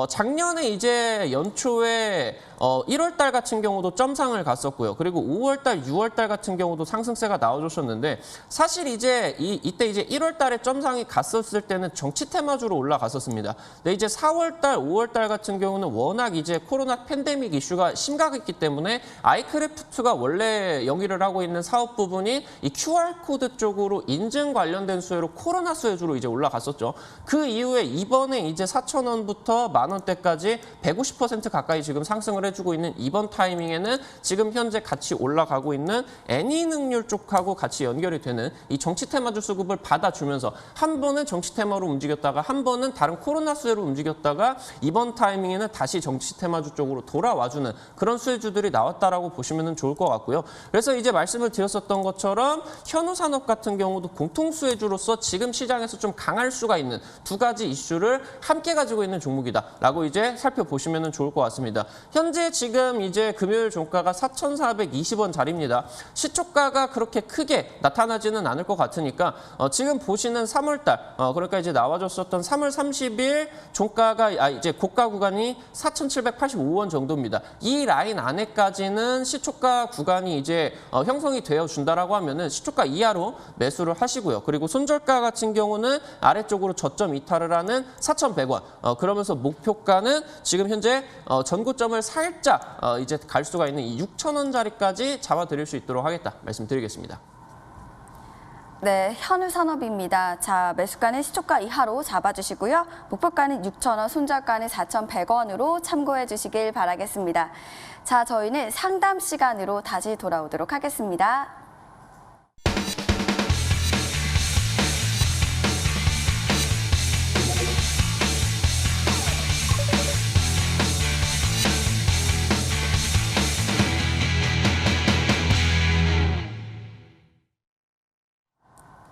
작년에 이제 연초에 1월 달 같은 경우도 점상을 갔었고요. 그리고 5월 달, 6월 달 같은 경우도 상승세가 나와줬었는데 사실 이제 이때 이제 1월 달에 점상이 갔었을 때는 정치 테마주로 올라갔었습니다. 근데 이제 4월 달, 5월 달 같은 경우는 워낙 이제 코로나 팬데믹 이슈가 심각했기 때문에 아이크래프트가 원래 영위를 하고 있는 사업 부분이 이 QR코드 쪽으로 인증 관련된 수혜로 코로나 수혜주로 이제 올라갔었죠. 그 이후에 이번에 이제 4,000원부터 10,000원대까지 150% 가까이 지금 상승을 해주고 있는 이번 타이밍에는 지금 현재 같이 올라가고 있는 애니능률 쪽하고 같이 연결이 되는 이 정치 테마주 수급을 받아주면서 한 번은 정치 테마로 움직였다가 한 번은 다른 코로나 수혜로 움직였다가 이번 타이밍에는 다시 정치 테마주 쪽으로 돌아와주는 그런 수혜주들이 나왔다라고 보시면 좋을 것 같고요. 그래서 이제 말씀을 드렸었던 것처럼 현우산업 같은 경우도 공통 수혜주로서 지금 시장에서 좀 강할 수가 있는 두 가지 이슈를 함께 가지고 있는 종목이다라고 이제 살펴보시면 좋을 것 같습니다. 현재 지금 이제 금요일 종가가 4,420원짜리입니다. 시초가가 그렇게 크게 나타나지는 않을 것 같으니까 지금 보시는 3월달 그러니까 이제 나와줬었던 3월 30일 종가가 이제 고가 구간이 4,785원 정도입니다. 이 라인 안에까지는 시초가 구간이 이제 형성이 되어 준다라고 하면은 시초가 이하로 매수를 하시고요. 그리고 손절가 같은 경우는 아래쪽으로 저점 이탈을 하는 4,100원. 그러면서 목표가는 지금 현재 전고점을 살짝 이제 갈 수가 있는 이 6,000원짜리까지 잡아드릴 수 있도록 하겠다 말씀드리겠습니다.
네, 현우산업입니다. 자, 매수가는 시초가 이하로 잡아주시고요. 목표가는 6,000원, 손절가는 4,100원으로 참고해 주시길 바라겠습니다. 자, 저희는 상담 시간으로 다시 돌아오도록 하겠습니다.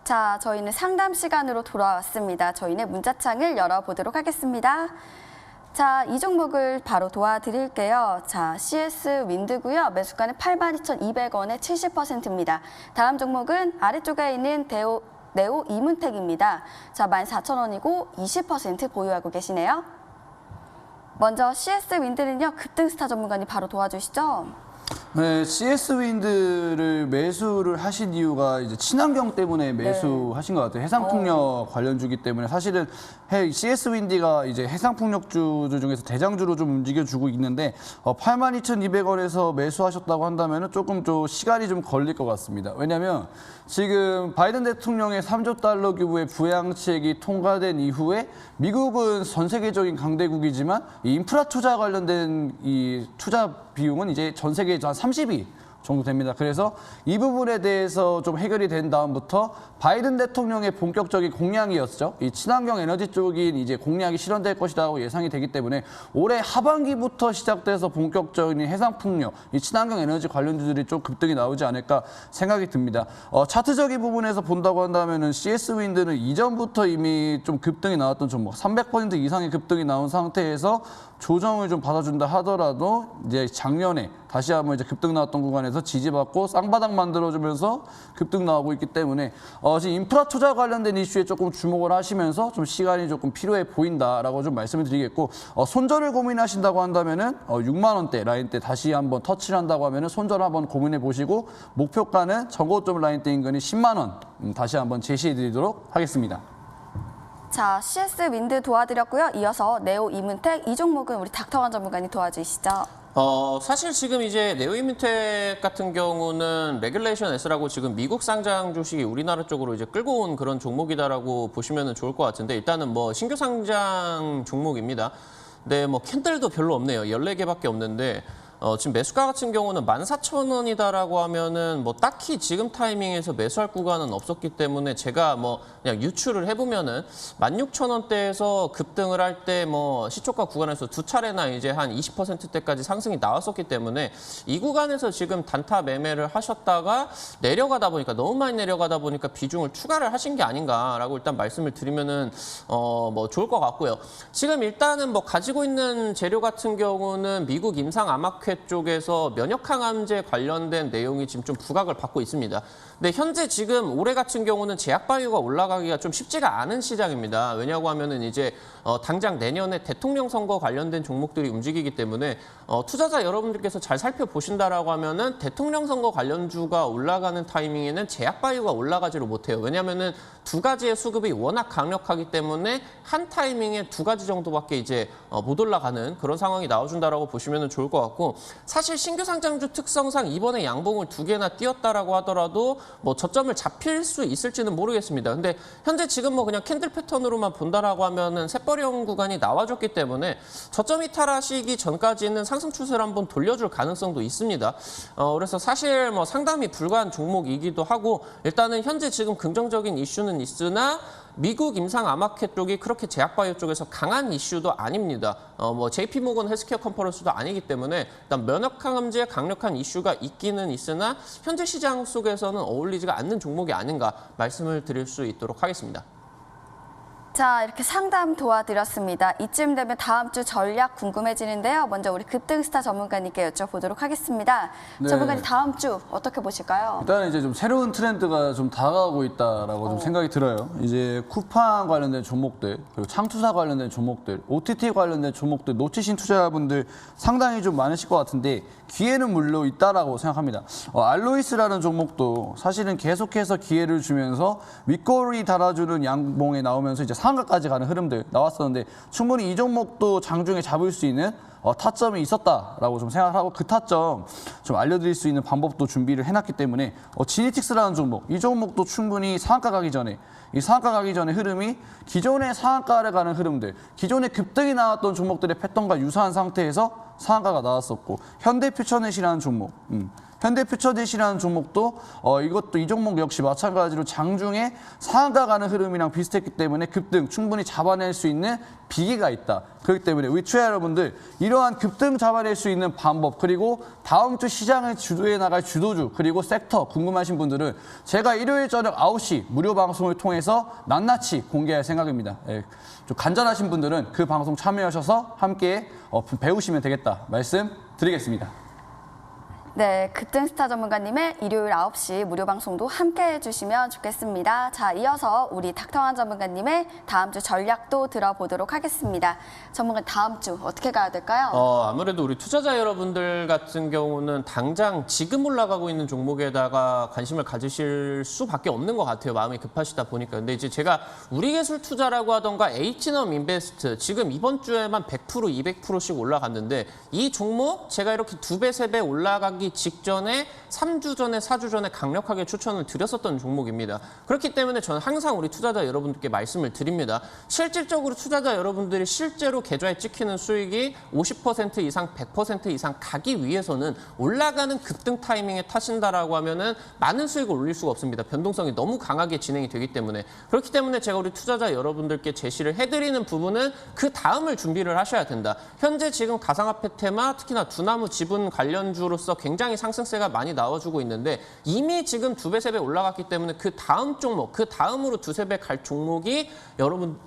자, 저희는 상담 시간으로 돌아왔습니다. 저희는 문자창을 열어보도록 하겠습니다. 자, 이 종목을 바로 도와드릴게요. 자, CS 윈드고요. 매수가는 82,200원에 70%입니다. 다음 종목은 아래쪽에 있는 네오 이문텍입니다. 자, 14,000원이고 20% 보유하고 계시네요. 먼저 CS 윈드는요. 급등스타 전문가님 바로 도와주시죠.
네, CS 윈드를 매수를 하신 이유가 이제 친환경 때문에 매수하신 것 같아요. 해상풍력 관련주기 때문에 사실은 CS 윈디가 이제 해상풍력주들 중에서 대장주로 좀 움직여주고 있는데 82,200원에서 매수하셨다고 한다면 조금 좀 시간이 좀 걸릴 것 같습니다. 왜냐하면 지금 바이든 대통령의 3조 달러 규모의 부양책이 통과된 이후에 미국은 전 세계적인 강대국이지만 이 인프라 투자 관련된 이 투자 비용은 이제 전 세계에 한 30위 정도 됩니다. 그래서 이 부분에 대해서 좀 해결이 된 다음부터 바이든 대통령의 본격적인 공약이었죠. 이 친환경 에너지 쪽인 이제 공약이 실현될 것이라고 예상이 되기 때문에 올해 하반기부터 시작돼서 본격적인 해상풍력, 이 친환경 에너지 관련주들이 좀 급등이 나오지 않을까 생각이 듭니다. 차트적인 부분에서 본다고 한다면은 CS 윈드는 이전부터 이미 좀 급등이 나왔던 종목, 300% 이상의 급등이 나온 상태에서 조정을 좀 받아준다 하더라도 이제 작년에 다시 한번 이제 급등 나왔던 구간에서 지지받고 쌍바닥 만들어주면서 급등 나오고 있기 때문에 지금 인프라 투자 관련된 이슈에 조금 주목을 하시면서 좀 시간이 조금 필요해 보인다라고 좀 말씀을 드리겠고 손절을 고민하신다고 한다면은 6만 원대 라인대 다시 한번 터치를 한다고 하면은 손절 한번 고민해 보시고 목표가는 전고점 라인대 인근이 10만 원 다시 한번 제시해 드리도록 하겠습니다.
자, CS 윈드 도와드렸고요. 이어서 네오 이문텍 이 종목은 우리 닥터원 전문가님 도와주시죠.
사실 지금 이제 네오이민텍 같은 경우는 레귤레이션 S라고 지금 미국 상장 주식이 우리나라 쪽으로 이제 끌고 온 그런 종목이다라고 보시면 좋을 것 같은데 일단은 뭐 신규 상장 종목입니다. 네, 뭐 캔들도 별로 없네요. 14개밖에 없는데 지금 매수가 같은 경우는 14,000원이다라고 하면은 뭐 딱히 지금 타이밍에서 매수할 구간은 없었기 때문에 제가 뭐 그냥 유추를 해보면은 16,000원대에서 급등을 할 때 뭐 시초가 구간에서 두 차례나 이제 한 20%대까지 상승이 나왔었기 때문에 이 구간에서 지금 단타 매매를 하셨다가 내려가다 보니까 너무 많이 내려가다 보니까 비중을 추가를 하신 게 아닌가라고 일단 말씀을 드리면은 뭐 좋을 것 같고요. 지금 일단은 뭐 가지고 있는 재료 같은 경우는 미국 임상 암흑회 쪽에서 면역항암제 관련된 내용이 지금 좀 부각을 받고 있습니다. 근데 현재 지금 올해 같은 경우는 제약바이오가 올라가기가 좀 쉽지가 않은 시장입니다. 왜냐고 하면은 이제 당장 내년에 대통령 선거 관련된 종목들이 움직이기 때문에 투자자 여러분들께서 잘 살펴보신다라고 하면은 대통령 선거 관련주가 올라가는 타이밍에는 제약바이오가 올라가지를 못해요. 왜냐면은 두 가지의 수급이 워낙 강력하기 때문에 한 타이밍에 두 가지 정도밖에 이제 못 올라가는 그런 상황이 나와준다라고 보시면 좋을 것 같고 사실 신규 상장주 특성상 이번에 양봉을 두 개나 띄었다라고 하더라도 뭐 저점을 잡힐 수 있을지는 모르겠습니다. 근데 현재 지금 뭐 그냥 캔들 패턴으로만 본다라고 하면은 셋버리형 구간이 나와줬기 때문에 저점 이탈하시기 전까지는 상승 추세를 한번 돌려줄 가능성도 있습니다. 그래서 사실 뭐 상담이 불가한 종목이기도 하고 일단은 현재 지금 긍정적인 이슈는 있으나 미국 임상 암흑회 쪽이 그렇게 제약바이오 쪽에서 강한 이슈도 아닙니다. 뭐 JP모건 헬스케어 컨퍼런스도 아니기 때문에 일단 면역항암제의 강력한 이슈가 있기는 있으나 현재 시장 속에서는 어울리지가 않는 종목이 아닌가 말씀을 드릴 수 있도록 하겠습니다.
자, 이렇게 상담 도와드렸습니다. 이쯤 되면 다음 주 전략 궁금해지는데요. 먼저 우리 급등스타 전문가님께 여쭤보도록 하겠습니다.
네.
전문가님 다음 주 어떻게 보실까요?
일단 이제 좀 새로운 트렌드가 좀 다가오고 있다라고 좀 생각이 들어요. 이제 쿠팡 관련된 종목들, 그리고 창투사 관련된 종목들, OTT 관련된 종목들 놓치신 투자자분들 상당히 좀 많으실 것 같은데 기회는 물론 있다라고 생각합니다. 알로이스라는 종목도 사실은 계속해서 기회를 주면서 윗꼬리 달아주는 양봉에 나오면서 이제 상한가까지 가는 흐름들 나왔었는데 충분히 이 종목도 장중에 잡을 수 있는 타점이 있었다라고 좀 생각하고 그 타점 좀 알려드릴 수 있는 방법도 준비를 해놨기 때문에 지니틱스라는 종목, 이 종목도 충분히 상한가 가기 전에 이 상한가 가기 전에 흐름이 기존의 상한가를 가는 흐름들, 기존에 급등이 나왔던 종목들의 패턴과 유사한 상태에서 상한가가 나왔었고 현대퓨처넷이라는 종목, 현대퓨처넷이라는 종목도 이것도 이 종목 역시 마찬가지로 장중에 상한가 가는 흐름이랑 비슷했기 때문에 급등 충분히 잡아낼 수 있는 비기가 있다. 그렇기 때문에 우리 투자 여러분들 이러한 급등 잡아낼 수 있는 방법 그리고 다음 주 시장을 주도해 나갈 주도주 그리고 섹터 궁금하신 분들은 제가 일요일 저녁 9시 무료 방송을 통해서 낱낱이 공개할 생각입니다. 예, 좀 간절하신 분들은 그 방송 참여하셔서 함께 배우시면 되겠다 말씀드리겠습니다.
네, 급등스타 전문가님의 일요일 9시 무료 방송도 함께 해주시면 좋겠습니다. 자, 이어서 우리 닥터완 전문가님의 다음 주 전략도 들어보도록 하겠습니다. 전문가 다음 주 어떻게 가야 될까요?
아무래도 우리 투자자 여러분들 같은 경우는 당장 지금 올라가고 있는 종목에다가 관심을 가지실 수밖에 없는 것 같아요. 마음이 급하시다 보니까. 근데 이제 제가 우리기술 투자라고 하던가 H넘 인베스트 지금 이번 주에만 100%, 200%씩 올라갔는데 이 종목 제가 이렇게 2배, 3배 올라가기 직전에 3주 전에 4주 전에 강력하게 추천을 드렸었던 종목입니다. 그렇기 때문에 저는 항상 우리 투자자 여러분들께 말씀을 드립니다. 실질적으로 투자자 여러분들이 실제로 계좌에 찍히는 수익이 50% 이상, 100% 이상 가기 위해서는 올라가는 급등 타이밍에 타신다라고 하면은 많은 수익을 올릴 수가 없습니다. 변동성이 너무 강하게 진행이 되기 때문에. 그렇기 때문에 제가 우리 투자자 여러분들께 제시를 해드리는 부분은 그 다음을 준비를 하셔야 된다. 현재 지금 가상화폐 테마, 특히나 두나무 지분 관련주로서 굉장히 상승세가 많이 나와주고 있는데 이미 지금 2배, 3배 올라갔기 때문에 그 다음 종목, 그 다음으로 2, 3배 갈 종목이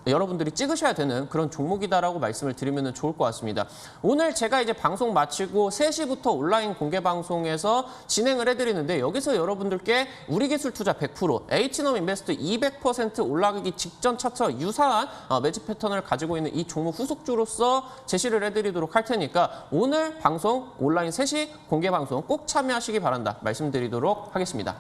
여러분들이 찍으셔야 되는 그런 종목이다라고 말씀을 드리면 좋을 것 같습니다. 오늘 제가 이제 방송 마치고 3시부터 온라인 공개 방송에서 진행을 해드리는데 여기서 여러분들께 우리기술 투자 100%, H넘 인베스트 200% 올라가기 직전 차트와 유사한 매집 패턴을 가지고 있는 이 종목 후속주로서 제시를 해드리도록 할 테니까 오늘 방송 온라인 3시 공개 방송 꼭 참여하시기 바란다 말씀드리도록 하겠습니다.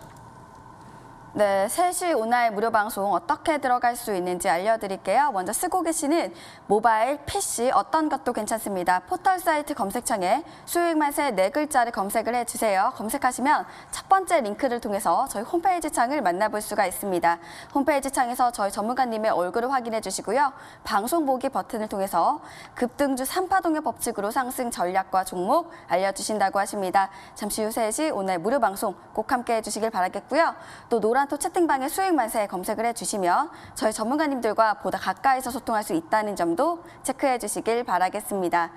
네, 3시 오나의 무료 방송 어떻게 들어갈 수 있는지 알려드릴게요. 먼저 쓰고 계시는 모바일, PC 어떤 것도 괜찮습니다. 포털 사이트 검색창에 수익만세 4글자를 검색을 해주세요. 검색하시면 첫 번째 링크를 통해서 저희 홈페이지 창을 만나볼 수가 있습니다. 홈페이지 창에서 저희 전문가님의 얼굴을 확인해 주시고요. 방송 보기 버튼을 통해서 급등주 3파동의 법칙으로 상승 전략과 종목 알려주신다고 하십니다. 잠시 후 3시 오늘 무료 방송 꼭 함께 해주시길 바라겠고요. 또 노란토 채팅방에 수익만세 검색을 해주시면 저희 전문가님들과 보다 가까이서 소통할 수 있다는 점도 체크해 주시길 바라겠습니다.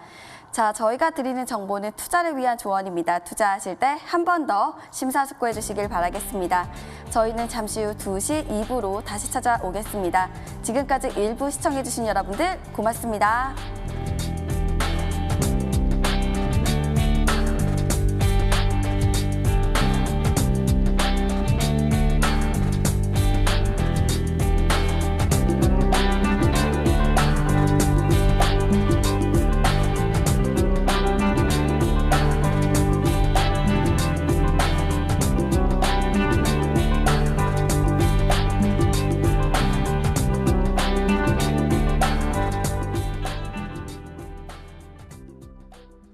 자, 저희가 드리는 정보는 투자를 위한 조언입니다. 투자하실 때 한 번 더 심사숙고해 주시길 바라겠습니다. 저희는 잠시 후 2시 2부로 다시 찾아오겠습니다. 지금까지 일부 시청해 주신 여러분들 고맙습니다.